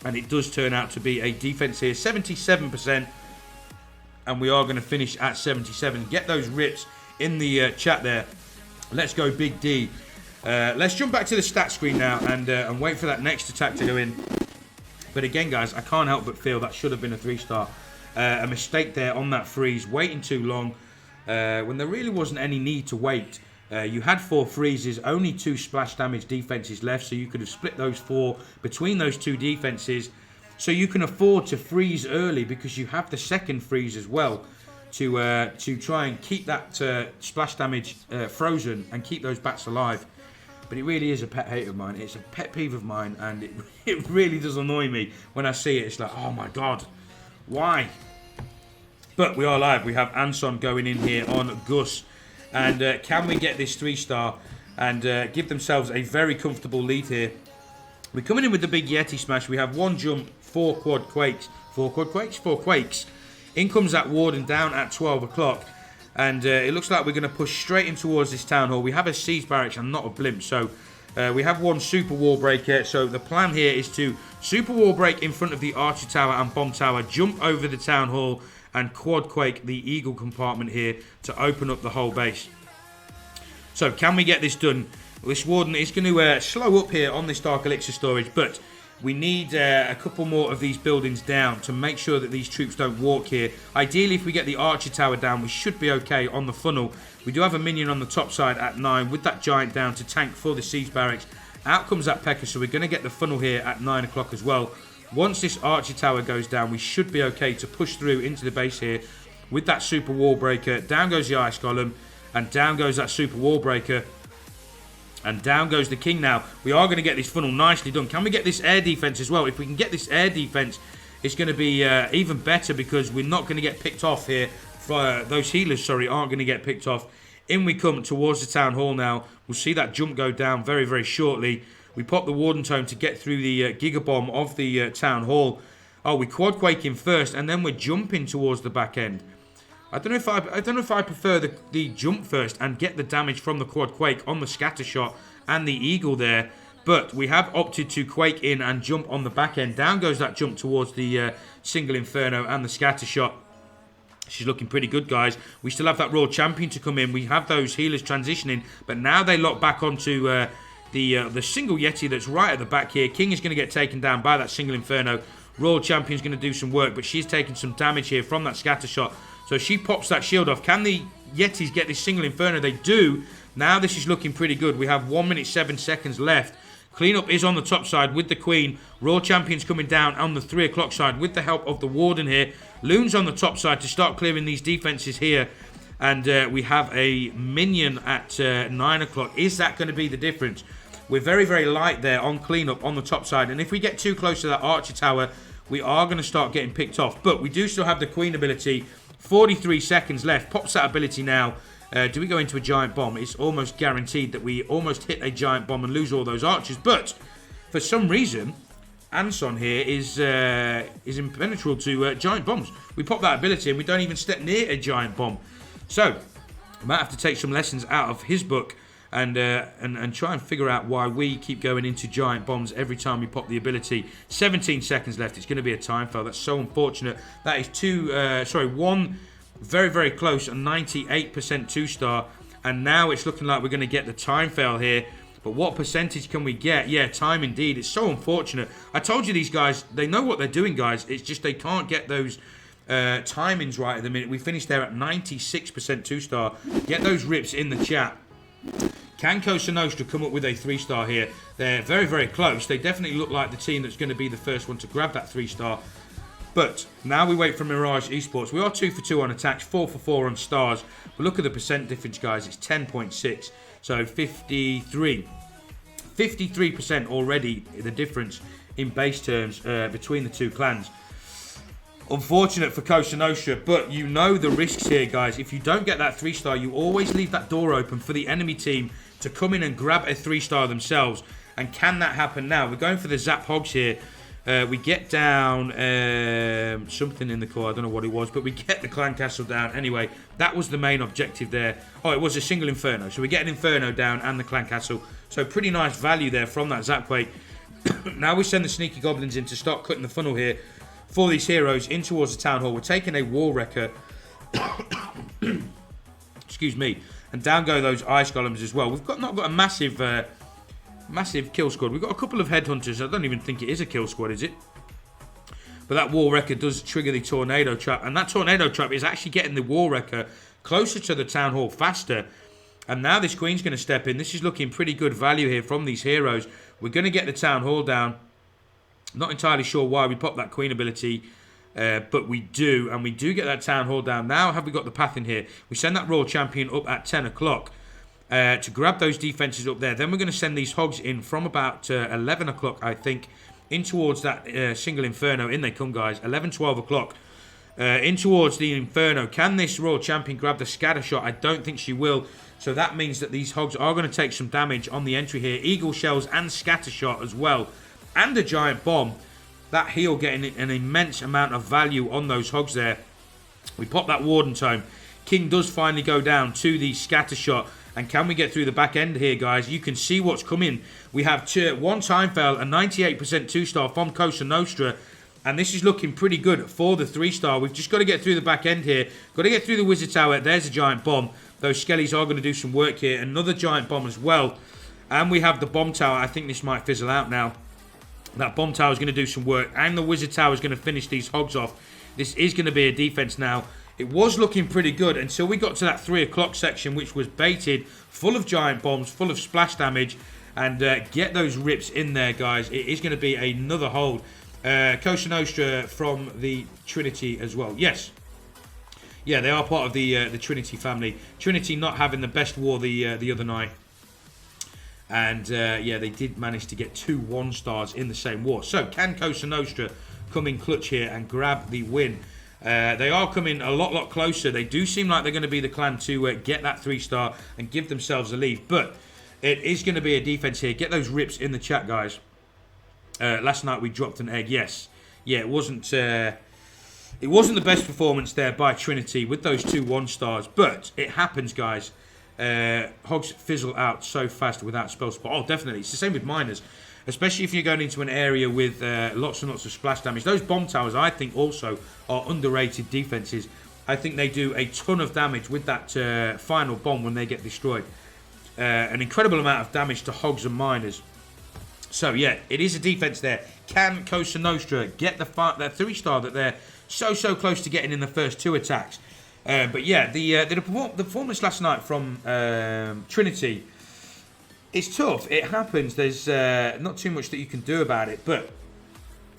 And it does turn out to be a defense here. 77%. And we are going to finish at 77. Get those rips in the chat there. Let's go Big D. Let's jump back to the stat screen now and wait for that next attack to go in. But again, guys, I can't help but feel that should have been a 3-star. A mistake there on that freeze. Waiting too long when there really wasn't any need to wait. You had 4 freezes, only 2 splash damage defenses left, so you could have split those 4 between those 2 defenses. So you can afford to freeze early because you have the second freeze as well to try and keep that splash damage frozen and keep those bats alive. But it really is a pet hate of mine. It's a pet peeve of mine, and it really does annoy me when I see it. It's like, oh my God, why? But we are live. We have Anson going in here on Gus. And can we get this 3-star and give themselves a very comfortable lead here? We're coming in with the big Yeti smash. We have 1 jump, 4 quad quakes. 4 quad quakes? 4 quakes. In comes that Warden down at 12 o'clock. And it looks like we're going to push straight in towards this town hall. We have a siege barracks and not a blimp. So we have 1 super wall breaker. So the plan here is to super wall break in front of the archer tower and bomb tower. Jump over the town hall. And quad quake the eagle compartment here to open up the whole base. So can we get this done? This warden is going to slow up here on this dark elixir storage, but we need a couple more of these buildings down to make sure that these troops don't walk here. Ideally, if we get the archer tower down, we should be okay on the funnel. We do have a minion on the top side at 9 with that giant down to tank for the siege barracks. Out comes that P.E.K.K.A, so we're going to get the funnel here at 9 o'clock as well. Once this archer tower goes down, we should be okay to push through into the base here with that super wall breaker. Down goes the ice golem, and down goes that super wall breaker. And down goes the king now. We are going to get this funnel nicely done. Can we get this air defense as well? If we can get this air defense, it's going to be even better because we're not going to get picked off here. Those healers, sorry, aren't going to get picked off. In we come towards the town hall now. We'll see that jump go down very, very shortly. We pop the Warden Tome to get through the Gigabomb of the Town Hall. Oh, we quad quake in first, and then we're jumping towards the back end. I don't know if I prefer the jump first and get the damage from the quad quake on the scatter shot and the eagle there. But we have opted to quake in and jump on the back end. Down goes that jump towards the single inferno and the scatter shot. She's looking pretty good, guys. We still have that Royal Champion to come in. We have those healers transitioning, but now they lock back onto the single Yeti that's right at the back here. King is going to get taken down by that single Inferno. Royal Champion's going to do some work, but she's taking some damage here from that scatter shot. So she pops that shield off. Can the Yetis get this single Inferno? They do. Now this is looking pretty good. We have 1 minute 7 seconds left. Cleanup is on the top side with the Queen. Royal Champion's coming down on the 3 o'clock side with the help of the Warden here. Loon's on the top side to start clearing these defenses here. And we have a minion at 9 o'clock. Is that going to be the difference? We're very, very light there on cleanup on the top side. And if we get too close to that archer tower, we are going to start getting picked off. But we do still have the Queen ability. 43 seconds left. Pops that ability now. Do we go into a giant bomb? It's almost guaranteed that we almost hit a giant bomb and lose all those archers. But for some reason, Anson here is impenetrable to giant bombs. We pop that ability and we don't even step near a giant bomb. So I might have to take some lessons out of his book and try and figure out why we keep going into giant bombs every time we pop the ability. 17 seconds left. It's going to be a time fail. That's so unfortunate. That is one very, very close, a 98% 2-star. And now it's looking like we're going to get the time fail here. But what percentage can we get? Yeah, time indeed. It's so unfortunate. I told you these guys, they know what they're doing, guys. It's just they can't get those timings right at the minute. We finished there at 96% 2-star. Get those rips in the chat. Can Cosa Nostra come up with a 3-star here? They're very, very close. They definitely look like the team that's going to be the first one to grab that 3-star. But now we wait for Mirage E-Sports. We are 2 for 2 on attacks, 4 for 4 on stars. But look at the percent difference, guys. It's 10.6. So 53% already the difference in base terms between the two clans. Unfortunate for Cosa Nostra, but you know the risks here, guys. If you don't get that 3-star, you always leave that door open for the enemy team to come in and grab a 3-star themselves. And can that happen now? We're going for the Zap Hogs here. We get down something in the core. I don't know what it was, but we get the clan castle down. Anyway, that was the main objective there. Oh, it was a single Inferno. So we get an Inferno down and the clan castle. So pretty nice value there from that Zap Quake. Now we send the sneaky goblins in to start cutting the funnel here for these heroes in towards the town hall. We're taking a War Wrecker. Excuse me. And down go those ice golems as well. We've not got a massive kill squad. We've got a couple of headhunters. I don't even think it is a kill squad, is it? But that War Wrecker does trigger the tornado trap. And that tornado trap is actually getting the War Wrecker closer to the town hall faster. And now this queen's going to step in. This is looking pretty good value here from these heroes. We're going to get the town hall down. Not entirely sure why we pop that queen ability, but we do. And we do get that town hall down. Now have we got the path in here? We send that Royal Champion up at 10 o'clock. To grab those defenses up there. Then we're going to send these hogs in from about 11 o'clock, I think, in towards that single Inferno. In they come, guys. 11, 12 o'clock. In towards the Inferno. Can this Royal Champion grab the scatter shot? I don't think she will. So that means that these hogs are going to take some damage on the entry here. Eagle shells and scatter shot as well. And a giant bomb. That heal getting an immense amount of value on those hogs there. We pop that Warden Tome. King does finally go down to the scatter shot. And can we get through the back end here, guys? You can see what's coming. We have one time fail, a 98% 2-star from Cosa Nostra. And this is looking pretty good for the 3-star. We've just got to get through the back end here. Got to get through the Wizard Tower. There's a giant bomb. Those skellies are going to do some work here. Another giant bomb as well. And we have the bomb tower. I think this might fizzle out now. That bomb tower is going to do some work. And the Wizard Tower is going to finish these hogs off. This is going to be a defense now. It was looking pretty good until we got to that 3 o'clock section, which was baited, full of giant bombs, full of splash damage. And get those rips in there, guys. It is going to be another hold. Cosa Nostra from the Trinity as well. Yes. Yeah, they are part of the Trinity family. Trinity not having the best war the other night. And yeah, they did manage to get 2 1-stars in the same war. So can Cosa Nostra come in clutch here and grab the win? They are coming a lot closer. They do seem like they're going to be the clan to get that 3-star and give themselves a lead. But it is going to be a defense here. Get those rips in the chat, guys. Last night we dropped an egg. Yes. Yeah, it wasn't the best performance there by Trinity with those 2 1-stars. But it happens, guys. Hogs fizzle out so fast without spell spot. Oh, definitely. It's the same with miners. Especially if you're going into an area with lots and lots of splash damage. Those bomb towers, I think, also are underrated defenses. I think they do a ton of damage with that final bomb when they get destroyed. An incredible amount of damage to hogs and miners. So, yeah, it is a defense there. Can Cosa Nostra get that 3-star that they're so close to getting in the first 2 attacks? But, yeah, the performance last night from Trinity... It's tough. It happens. There's not too much that you can do about it. But,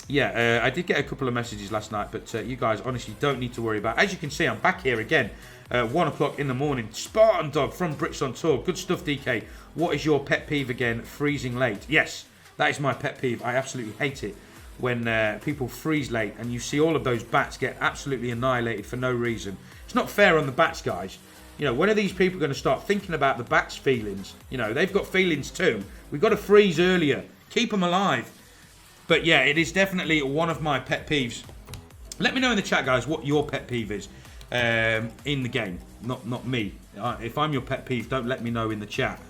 yeah, I did get a couple of messages last night. But you guys honestly don't need to worry about it. As you can see, I'm back here again. 1 o'clock in the morning. Spartan Dog from Bricks on Tour. Good stuff, DK. What is your pet peeve again? Freezing late. Yes, that is my pet peeve. I absolutely hate it when people freeze late. And you see all of those bats get absolutely annihilated for no reason. It's not fair on the bats, guys. You know, when are these people going to start thinking about the bat's feelings? You know, they've got feelings too. We've got to freeze earlier. Keep them alive. But yeah, it is definitely one of my pet peeves. Let me know in the chat, guys, what your pet peeve is in the game. Not me. If I'm your pet peeve, don't let me know in the chat.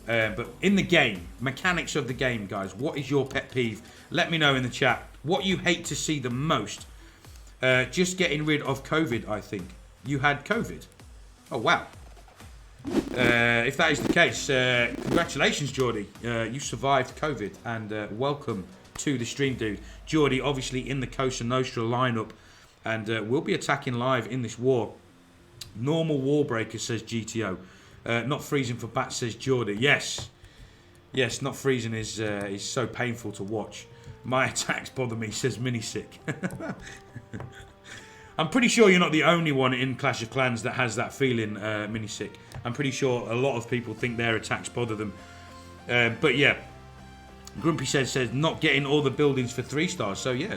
But in the game, mechanics of the game, guys, what is your pet peeve? Let me know in the chat. What you hate to see the most. Just getting rid of COVID, I think. You had COVID? Oh, wow. If that is the case, congratulations, Geordie. You survived COVID, and welcome to the stream, dude. Geordie, obviously in the Cosa Nostra lineup, and we'll be attacking live in this war. Normal wall breaker, says GTO. Not freezing for bats, says Geordie. Yes, not freezing is so painful to watch. My attacks bother me, says Minisick. I'm pretty sure you're not the only one in Clash of Clans that has that feeling, Minisick. I'm pretty sure a lot of people think their attacks bother them. But yeah, Grumpy says not getting all the buildings for 3 stars. So yeah,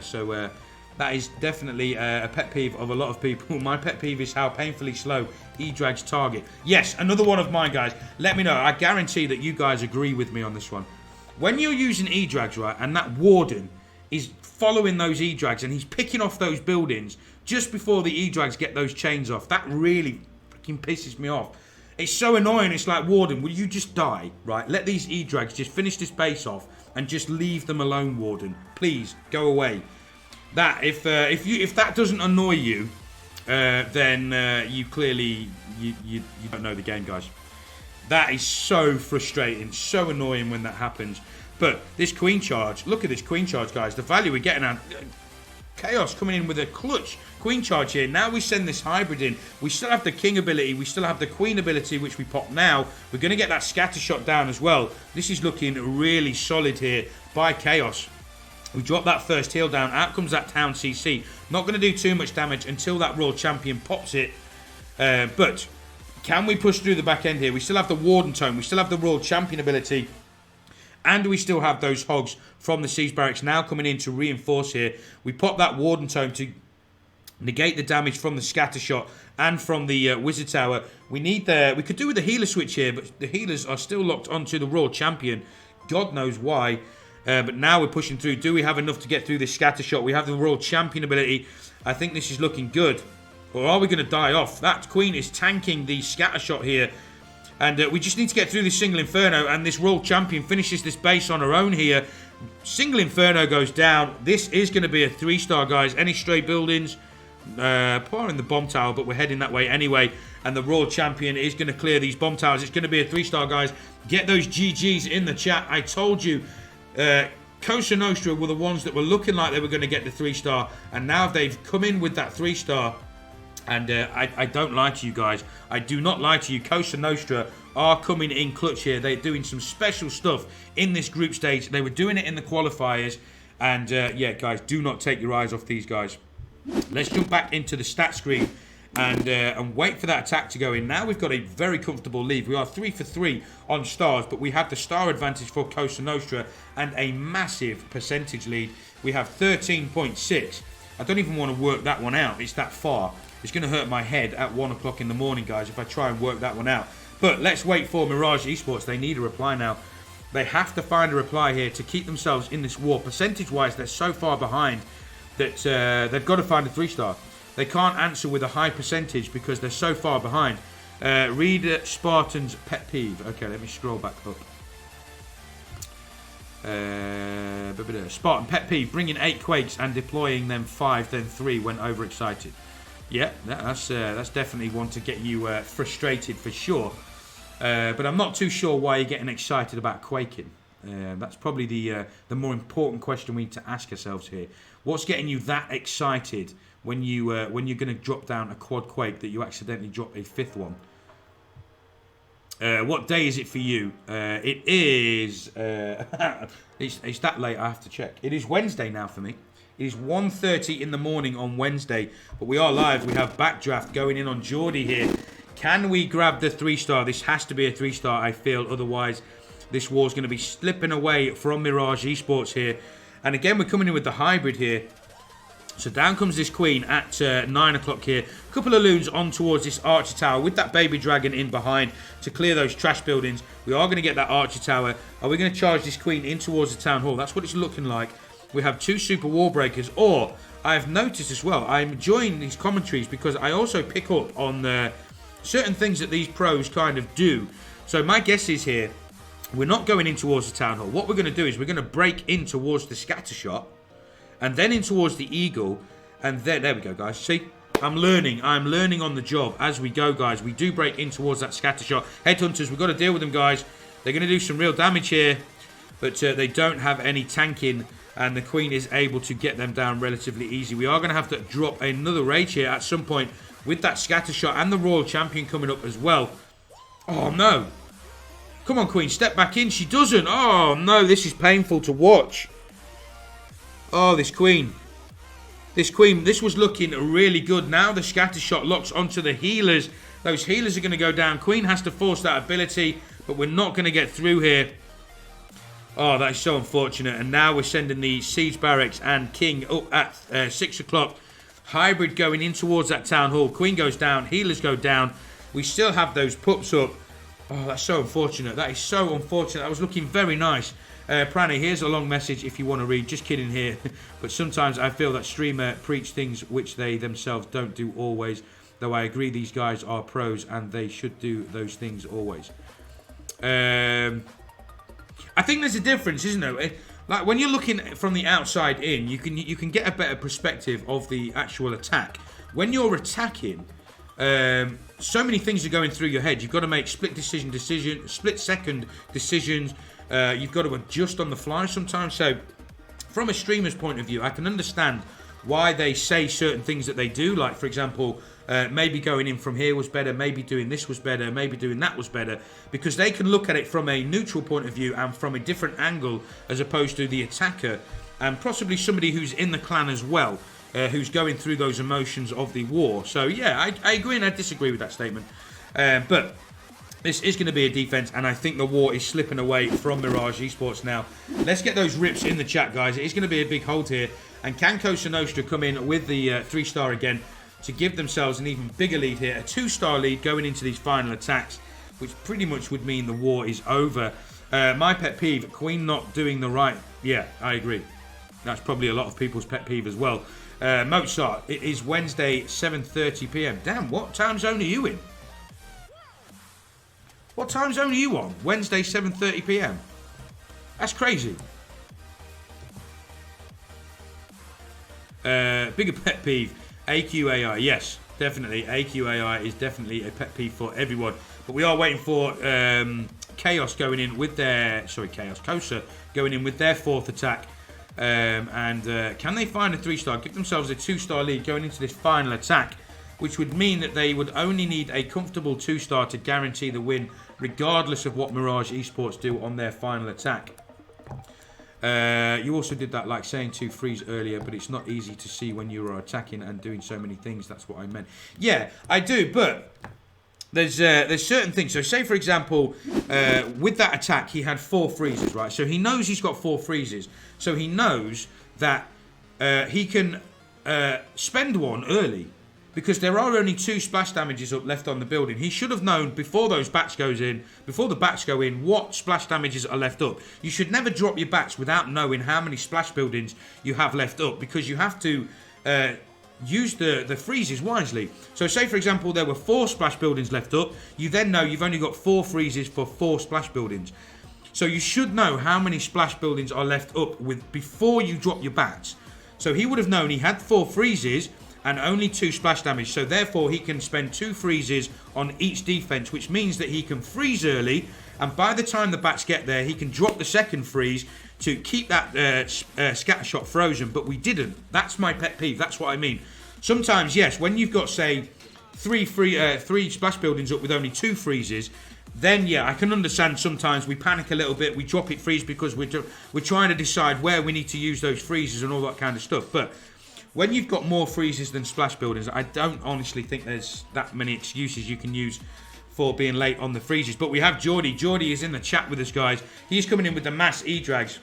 that is definitely a pet peeve of a lot of people. My pet peeve is how painfully slow E-Drag's target. Yes, another one of mine, guys. Let me know. I guarantee that you guys agree with me on this one. When you're using E-Drags, right, and that Warden is following those E-Drags and he's picking off those buildings just before the E-Drags get those chains off, that really freaking pisses me off. It's so annoying. It's like, Warden, will you just die, right? Let these E-Drags just finish this base off and just leave them alone, Warden. Please, go away. That, if that doesn't annoy you, then you clearly, you don't know the game, guys. That is so frustrating, so annoying when that happens. But this queen charge, look at this queen charge, guys. The value we're getting out. Chaos coming in with a clutch queen charge here. Now we send this hybrid in. We still have the king ability. We still have the queen ability, which we pop now. We're going to get that scatter shot down as well. This is looking really solid here by Chaos. We drop that first heal down. Out comes that town CC. Not going to do too much damage until that Royal Champion pops it. But can we push through the back end here? We still have the Warden Tome. We still have the Royal Champion ability. And we still have those hogs from the Siege Barracks now coming in to reinforce here. We pop that Warden Tome to negate the damage from the scatter shot and from the Wizard Tower. We could do with the healer switch here, but the healers are still locked onto the Royal Champion. God knows why. But now we're pushing through. Do we have enough to get through this scatter shot? We have the Royal Champion ability. I think this is looking good. Or are we going to die off? That Queen is tanking the scatter shot here. And we just need to get through this single Inferno. And this Royal Champion finishes this base on her own here. Single Inferno goes down. This is going to be a 3-star, guys. Any stray buildings? Par in the bomb tower, but we're heading that way anyway. And the Royal Champion is going to clear these bomb towers. It's going to be a 3-star, guys. Get those GGs in the chat. I told you. Cosa Nostra were the ones that were looking like they were going to get the 3-star. And now they've come in with that 3-star. And I don't lie to you guys. I do not lie to you. Cosa Nostra are coming in clutch here. They're doing some special stuff in this group stage. They were doing it in the qualifiers. And yeah, guys, do not take your eyes off these guys. Let's jump back into the stat screen and wait for that attack to go in. Now we've got a very comfortable lead. We are 3 for 3 on stars, but we have the star advantage for Cosa Nostra and a massive percentage lead. We have 13.6. I don't even want to work that one out. It's that far. It's going to hurt my head at 1 o'clock in the morning, guys, if I try and work that one out. But let's wait for Mirage Esports. They need a reply now. They have to find a reply here to keep themselves in this war. Percentage-wise, they're so far behind that they've got to find a 3-star. They can't answer with a high percentage because they're so far behind. Read Spartan's pet peeve. Okay, let me scroll back up. Spartan pet peeve: bringing 8 Quakes and deploying them 5, then 3 when overexcited. Yeah, that's definitely one to get you frustrated for sure. But I'm not too sure why you're getting excited about quaking. That's probably the more important question we need to ask ourselves here. What's getting you that excited when you're going to drop down a quad quake that you accidentally drop a 5th one? What day is it for you? It is. It's that late. I have to check. It is Wednesday now for me. It is 1:30 in the morning on Wednesday, but we are live. We have Backdraft going in on Geordie here. Can we grab the 3-star? This has to be a 3-star, I feel. Otherwise, this war is going to be slipping away from Mirage Esports here. And again, we're coming in with the hybrid here. So down comes this queen at 9 o'clock here. A couple of loons on towards this archer tower with that baby dragon in behind to clear those trash buildings. We are going to get that archer tower. Are we going to charge this queen in towards the town hall? That's what it's looking like. We have 2 super wall breakers. Or, I've noticed as well, I'm enjoying these commentaries because I also pick up on certain things that these pros kind of do. So my guess is here, we're not going in towards the town hall. What we're going to do is we're going to break in towards the scatter shot. And then in towards the eagle. And there we go, guys. See? I'm learning on the job as we go, guys. We do break in towards that scatter shot. Headhunters, we've got to deal with them, guys. They're going to do some real damage here. But they don't have any tanking. And the queen is able to get them down relatively easy. We are going to have to drop another rage here at some point with that scatter shot. And the royal champion coming up as well. Oh, no. Come on, queen. Step back in. She doesn't. Oh, no. This is painful to watch. Oh, this queen. This was looking really good. Now the scatter shot locks onto the healers. Those healers are going to go down. Queen has to force that ability, but we're not going to get through here. Oh, that is so unfortunate. And now we're sending the siege barracks and king up at 6 o'clock. Hybrid going in towards that town hall. Queen goes down. Healers go down. We still have those pups up. Oh, that's so unfortunate. That is so unfortunate. That was looking very nice. Pranny, here's a long message if you want to read. Just kidding here. But sometimes I feel that streamer preach things which they themselves don't do always. Though I agree these guys are pros and they should do those things always. I think there's a difference, isn't there? Like when you're looking from the outside in, you can get a better perspective of the actual attack. When you're attacking, so many things are going through your head. You've got to make split second decisions. You've got to adjust on the fly sometimes. So from a streamer's point of view, I can understand why they say certain things that they do. Like, for example, maybe going in from here was better, maybe doing this was better, maybe doing that was better. Because they can look at it from a neutral point of view and from a different angle as opposed to the attacker. And possibly somebody who's in the clan as well, who's going through those emotions of the war. So, yeah, I agree and I disagree with that statement. But this is going to be a defense, and I think the war is slipping away from Mirage Esports now. Let's get those rips in the chat, guys. It is going to be a big hold here. And can Cosa Nostra come in with the 3-star again to give themselves an even bigger lead here? A 2-star lead going into these final attacks, which pretty much would mean the war is over. My pet peeve, Queen not doing the right. Yeah, I agree. That's probably a lot of people's pet peeve as well. Mozart, it is Wednesday, 7:30 p.m. Damn, what time zone are you in? What time zone are you on? Wednesday, 7:30 p.m. That's crazy. Bigger pet peeve. AQAI. Yes, definitely. AQAI is definitely a pet peeve for everyone. But we are waiting for Chaos going in with their... Sorry, Chaos. Cosa going in with their 4th attack. Can they find a 3-star? Give themselves a 2-star lead going into this final attack, which would mean that they would only need a comfortable 2-star to guarantee the win, regardless of what Mirage Esports do on their final attack. You also did that like saying 2 frees earlier, but it's not easy to see when you are attacking and doing so many things. That's what I meant. Yeah, I do, but there's certain things. So say, for example, with that attack, he had 4 freezes, right? So he knows he's got 4 freezes. So he knows that he can spend one early, because there are only 2 splash damages up left on the building. He should have known before those bats go in, what splash damages are left up. You should never drop your bats without knowing how many splash buildings you have left up, because you have to use the freezes wisely. So say, for example, there were 4 splash buildings left up. You then know you've only got 4 freezes for 4 splash buildings. So you should know how many splash buildings are left up before you drop your bats. So he would have known he had 4 freezes and only 2 splash damage. So therefore he can spend 2 freezes on each defense, which means that he can freeze early, and by the time the bats get there, he can drop the second freeze to keep that scatter shot frozen. But we didn't. That's my pet peeve. That's what I mean. Sometimes, yes, when you've got, say, 3 splash buildings up with only 2 freezes, then yeah, I can understand sometimes we panic a little bit, we drop it freeze because we're trying to decide where we need to use those freezes and all that kind of stuff. But when you've got more freezes than splash buildings, I don't honestly think there's that many excuses you can use for being late on the freezes. But we have Geordie. Geordie is in the chat with us, guys. He's coming in with the mass E-drags.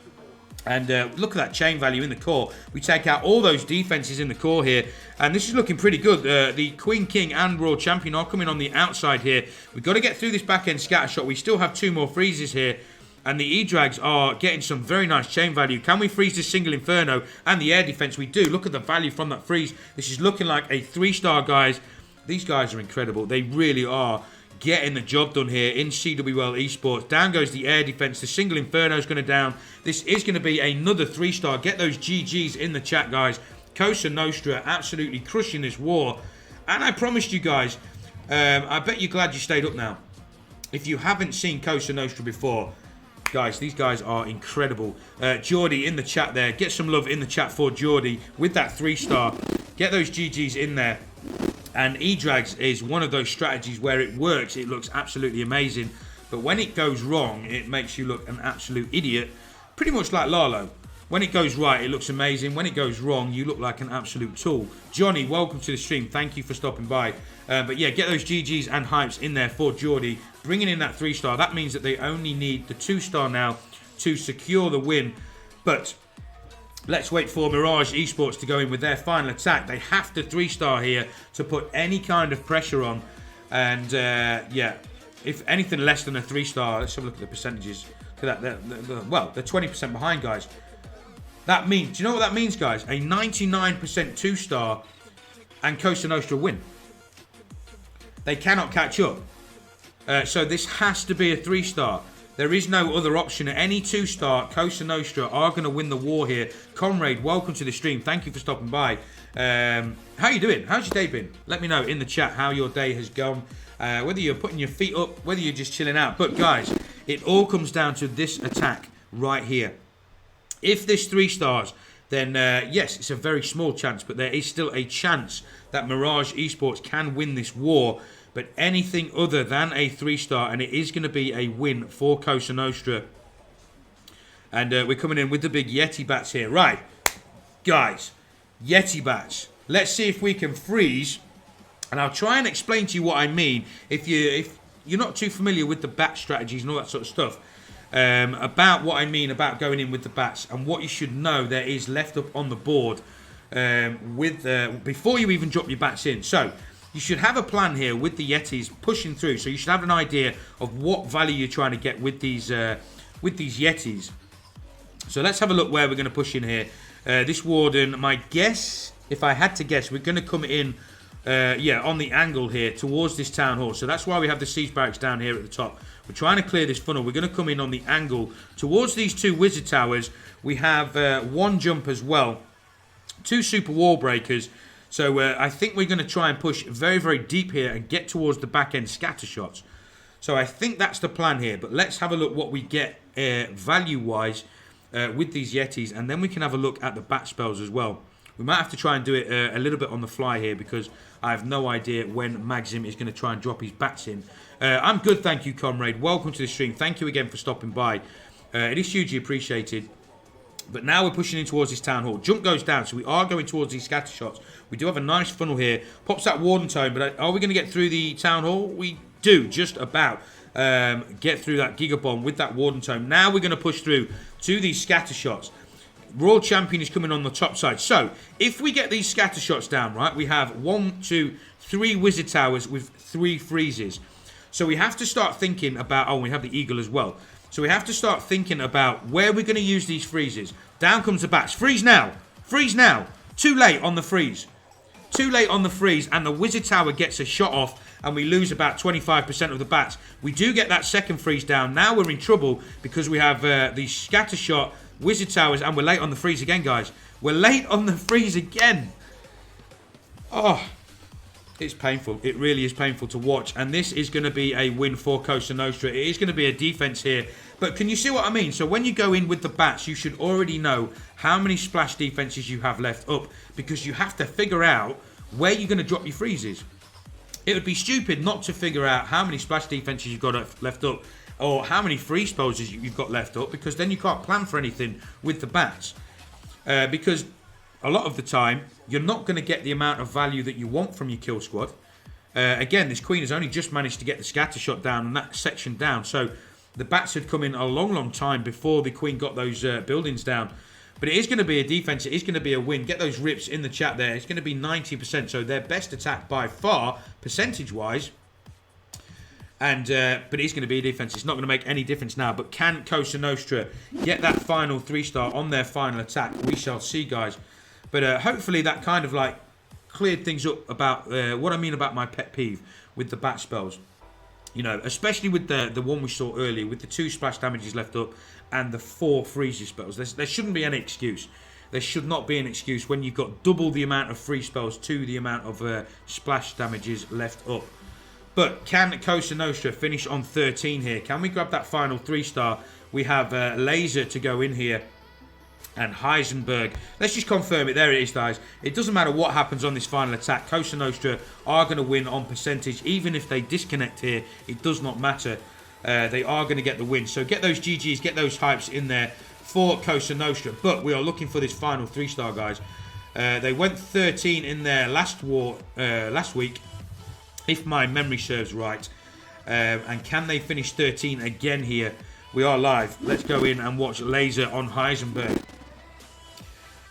And look at that chain value in the core. We take out all those defenses in the core here. And this is looking pretty good. The Queen, King and Royal Champion are coming on the outside here. We've got to get through this back-end scatter shot. We still have 2 more freezes here. And the E-Drags are getting some very nice chain value. Can we freeze this single Inferno and the air defense? We do. Look at the value from that freeze. This is looking like a 3-star, guys. These guys are incredible. They really are getting the job done here in CWL Esports. Down goes the air defense. The single Inferno is going to down. This is going to be another 3-star. Get those GGs in the chat, guys. Cosa Nostra absolutely crushing this war. And I promised you guys, I bet you're glad you stayed up now. If you haven't seen Cosa Nostra before, guys, these guys are incredible. Geordie in the chat there. Get some love in the chat for Geordie with that 3-star. Get those GGs in there. And E-Drags is one of those strategies where it works. It looks absolutely amazing. But when it goes wrong, it makes you look an absolute idiot. Pretty much like Lalo. When it goes right, it looks amazing. When it goes wrong, you look like an absolute tool. Johnny, welcome to the stream. Thank you for stopping by. But yeah, get those GGs and hypes in there for Geordie. Bringing in that 3-star. That means that they only need the 2-star now to secure the win. But let's wait for Mirage Esports to go in with their final attack. They have to 3-star here to put any kind of pressure on. And yeah, if anything less than a 3-star, let's have a look at the percentages. Look at that. Well, they're 20% behind, guys. That means, do you know what that means, guys? A 99% 2-star and Cosa Nostra win. They cannot catch up. So this has to be a 3-star. There is no other option. At any 2-star, Cosa Nostra are going to win the war here. Comrade, welcome to the stream. Thank you for stopping by. How you doing? How's your day been? Let me know in the chat how your day has gone. Whether you're putting your feet up, whether you're just chilling out. But guys, it all comes down to this attack right here. If this 3-stars, then yes, it's a very small chance, but there is still a chance that Mirage Esports can win this war. But anything other than a 3-star, and it is going to be a win for Cosa Nostra. And we're coming in with the big Yeti bats here. Right, guys, Yeti bats. Let's see if we can freeze. And I'll try and explain to you what I mean. If you're not too familiar with the bat strategies and all that sort of stuff, about what I mean about going in with the bats and what you should know there is left up on the board before you even drop your bats in. So you should have a plan here with the Yetis pushing through. So you should have an idea of what value you're trying to get with these Yetis. So let's have a look where we're going to push in here. This Warden, my guess, if I had to guess, we're going to come in, on the angle here towards this town hall. So that's why we have the siege barracks down here at the top. We're trying to clear this funnel. We're going to come in on the angle towards these 2 wizard towers. We have 1 jump as well, 2 super wall breakers. So I think we're going to try and push very, very deep here and get towards the back end scatter shots. So I think that's the plan here. But let's have a look what we get value-wise with these Yetis. And then we can have a look at the bat spells as well. We might have to try and do it a little bit on the fly here because I have no idea when Maxim is going to try and drop his bats in. I'm good, thank you, Comrade. Welcome to the stream. Thank you again for stopping by. It is hugely appreciated. But now we're pushing in towards this town hall. Jump goes down, so we are going towards these scatter shots. We do have a nice funnel here. Pops that Warden tone, but are we going to get through the town hall? We do, just about. Get through that Giga Bomb with that Warden tone. Now we're going to push through to these scatter shots. Royal Champion is coming on the top side. So, if we get these scatter shots down, right, we have 1, 2, 3 wizard towers with 3 freezes. So we have to start thinking about, oh, we have the Eagle as well. So we have to start thinking about where we're going to use these freezes. Down comes the bats. Freeze now. Freeze now. Too late on the freeze. Too late on the freeze, and the wizard tower gets a shot off, and we lose about 25% of the bats. We do get that second freeze down. Now we're in trouble because we have the scatter shot, wizard towers, and we're late on the freeze again, guys. We're late on the freeze again. Oh, it's painful. It really is painful to watch. And this is going to be a win for Cosa Nostra. It is going to be a defense here. But can you see what I mean? So when you go in with the bats, you should already know how many splash defenses you have left up, because you have to figure out where you're going to drop your freezes. It would be stupid not to figure out how many splash defenses you've got left up, or how many freeze poses you've got left up, because then you can't plan for anything with the bats. Because a lot of the time, you're not going to get the amount of value that you want from your kill squad. Again, this queen has only just managed to get the scatter shot down and that section down. So The bats had come in a long time before the Queen got those buildings down. But it is going to be a defense. It is going to be a win. Get those rips in the chat there. It's going to be 90%. So their best attack by far, percentage-wise. And but it's going to be a defense. It's not going to make any difference now. But can Cosa Nostra get that final 3-star on their final attack? We shall see, guys. But hopefully that kind of like cleared things up about what I mean about my pet peeve with the bat spells. You know, especially with the one we saw earlier, with the 2 splash damages left up and the 4 freeze spells. There shouldn't be any excuse. There should not be an excuse when you've got double the amount of freeze spells to the amount of splash damages left up. But can Cosa Nostra finish on 13 here? Can we grab that final 3-star? We have Laser to go in here. And Heisenberg. Let's just confirm it. There it is, guys. It doesn't matter what happens on this final attack. Cosa Nostra are going to win on percentage. Even if they disconnect here, it does not matter. They are going to get the win. So get those GGs, get those hypes in there for Cosa Nostra. But we are looking for this final 3-star, guys. They went 13 in their last week, if my memory serves right. And can they finish 13 again here? We are live. Let's go in and watch Laser on Heisenberg.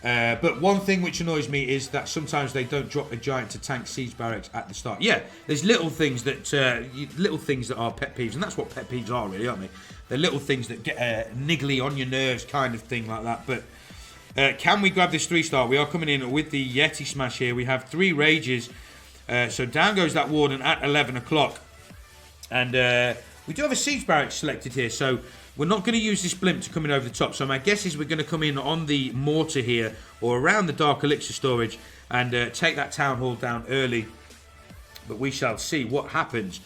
But one thing which annoys me is that sometimes they don't drop a giant to tank siege barracks at the start. Yeah, there's little things that are pet peeves, and that's what pet peeves are, really, aren't they? They're little things that get niggly on your nerves, kind of thing like that. But can we grab this 3-star? We are coming in with the Yeti smash here. We have 3 rages, so down goes that warden at 11 o'clock, and we do have a siege barracks selected here, so we're not going to use this blimp to come in over the top. So my guess is we're going to come in on the mortar here or around the Dark Elixir storage and take that town hall down early. But we shall see what happens.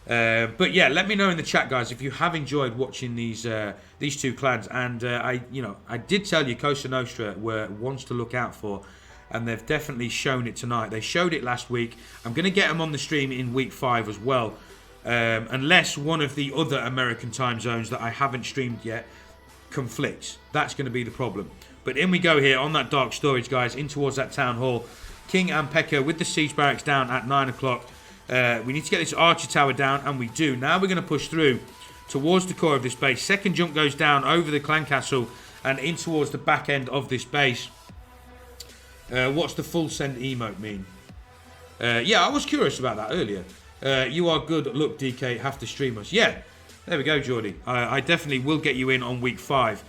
But yeah, let me know in the chat, guys, if you have enjoyed watching these 2 clans. And I did tell you Cosa Nostra were ones to look out for, and they've definitely shown it tonight. They showed it last week. I'm going to get them on the stream in week 5 as well. Unless one of the other American time zones that I haven't streamed yet conflicts. That's going to be the problem. But in we go here on that dark storage, guys, in towards that town hall. King and Pekka with the siege barracks down at 9 o'clock. We need to get this archer tower down, and we do. Now we're going to push through towards the core of this base. Second jump goes down over the clan castle and in towards the back end of this base. What's the full send emote mean? Yeah, I was curious about that earlier. You are good. Look, DK, have to stream us. Yeah, there we go, Geordie. I definitely will get you in on week 5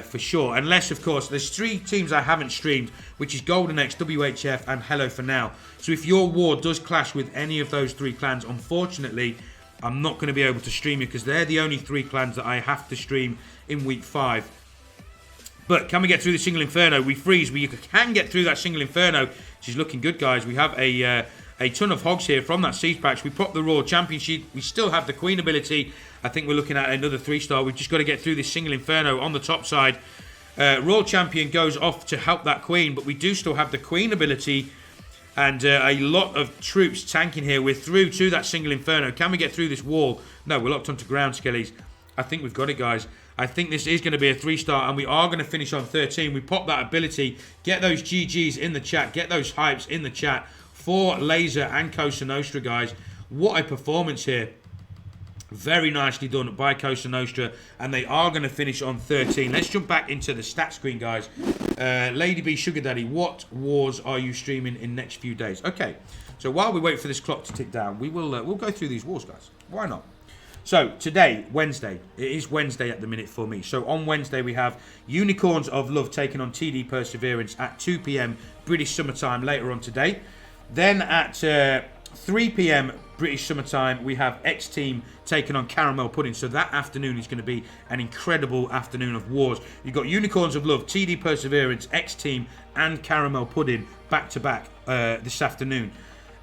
for sure. Unless, of course, there's 3 teams I haven't streamed, which is Golden X, WHF, and Hello for Now. So if your war does clash with any of those 3 clans, unfortunately, I'm not going to be able to stream you because they're the only 3 clans that I have to stream in week 5. But can we get through the single inferno? We freeze. We can get through that single inferno, which is looking good, guys. We have a ton of hogs here from that siege patch. We pop the Royal Championship. We still have the Queen ability. I think we're looking at another 3-star. We've just got to get through this single inferno on the top side. Royal Champion goes off to help that Queen, but we do still have the Queen ability and a lot of troops tanking here. We're through to that single inferno. Can we get through this wall? No, we're locked onto ground, Skellies. I think we've got it, guys. I think this is going to be a 3-star, and we are going to finish on 13. We pop that ability. Get those GGs in the chat. Get those hypes in the chat for Laser and Cosa Nostra, guys. What a performance here. Very nicely done by Cosa Nostra, and they are going to finish on 13. Let's jump back into the stat screen, guys. Lady B Sugar Daddy, what wars are you streaming in next few days? Okay, so while we wait for this clock to tick down, we'll go through these wars, guys. Why not? So today, Wednesday, it is Wednesday at the minute for me. So on Wednesday we have Unicorns of Love taking on TD Perseverance at 2 PM British Summertime later on today. Then at 3 PM British Summertime we have X Team taking on Caramel Pudding. So that afternoon is going to be an incredible afternoon of wars. You've got Unicorns of Love, TD Perseverance, X Team and Caramel Pudding back to back this afternoon.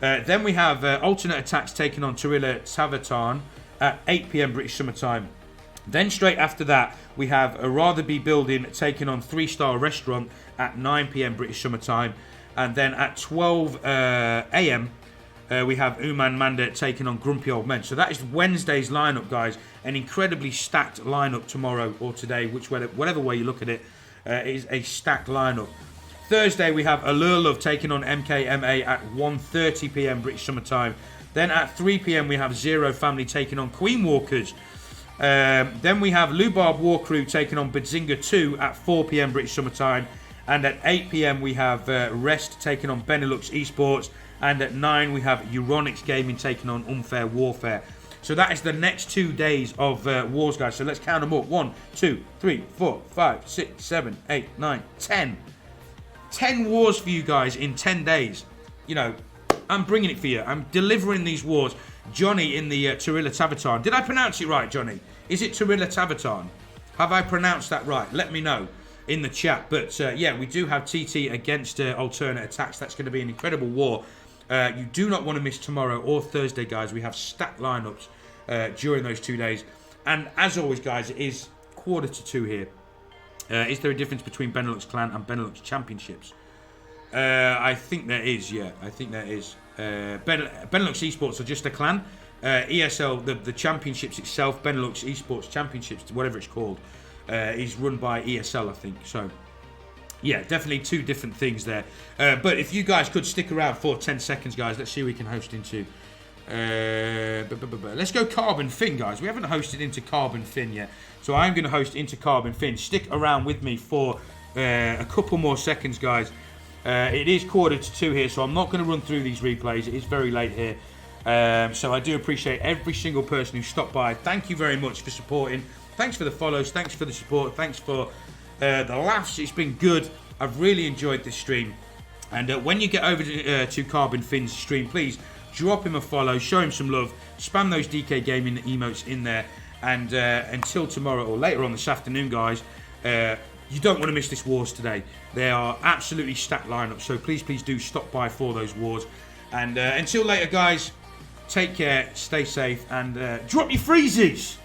Then we have Alternate Attacks taking on Torilla Tavatarn at 8 PM British Summertime. Then straight after that we have a Rather Be Building taking on 3-Star Restaurant at 9 PM British Summertime. And then at 12 AM we have Uman Manda taking on Grumpy Old Men. So that is Wednesday's lineup, guys. An incredibly stacked lineup tomorrow or today, whatever way you look at it, is a stacked lineup. Thursday we have Allure Love taking on MKMA at 1:30 PM British Summertime. Then at 3 PM we have Zero Family taking on Queen Walkers. Then we have Lubarb War Crew taking on Badzinga 2 at 4 p.m. British Summer Time. And at 8 p.m. we have Rest taking on Benelux Esports. And at 9 we have Euronics Gaming taking on Unfair Warfare. So that is the next 2 days of wars, guys. So let's count them up. 1, 2, 3, 4, 5, 6, 7, 8, 9, 10. 10 wars for you guys in 10 days. You know, I'm bringing it for you. I'm delivering these wars. Johnny in the Turilla Tavatan. Did I pronounce it right, Johnny? Is it Turilla Tavatan? Have I pronounced that right? Let me know in the chat. But yeah, we do have TT against alternate attacks. That's going to be an incredible war. You do not want to miss tomorrow or Thursday, guys. We have stacked lineups during those 2 days. And as always, guys, it is 1:45 here. Is there a difference between Benelux Clan and Benelux Championships? I think there is, yeah. I think there is. Benelux Esports are just a clan. ESL, the championships itself, Benelux Esports Championships, whatever it's called, is run by ESL, I think. So, yeah, definitely 2 different things there. But if you guys could stick around for 10 seconds, guys, let's see who we can host into. Let's go Carbon Fin, guys. We haven't hosted into Carbon Fin yet. So I'm going to host into Carbon Fin. Stick around with me for a couple more seconds, guys. It is 1:45 here, so I'm not going to run through these replays. It is very late here. So I do appreciate every single person who stopped by. Thank you very much for supporting. Thanks for the follows. Thanks for the support. Thanks for the laughs. It's been good. I've really enjoyed this stream. And when you get over to Carbon Fin's stream, please drop him a follow. Show him some love. Spam those DK Gaming emotes in there. And until tomorrow or later on this afternoon, guys, you don't want to miss this wars today. They are absolutely stacked lineups. So please do stop by for those wars. And until later, guys, take care, stay safe, and drop your freezes.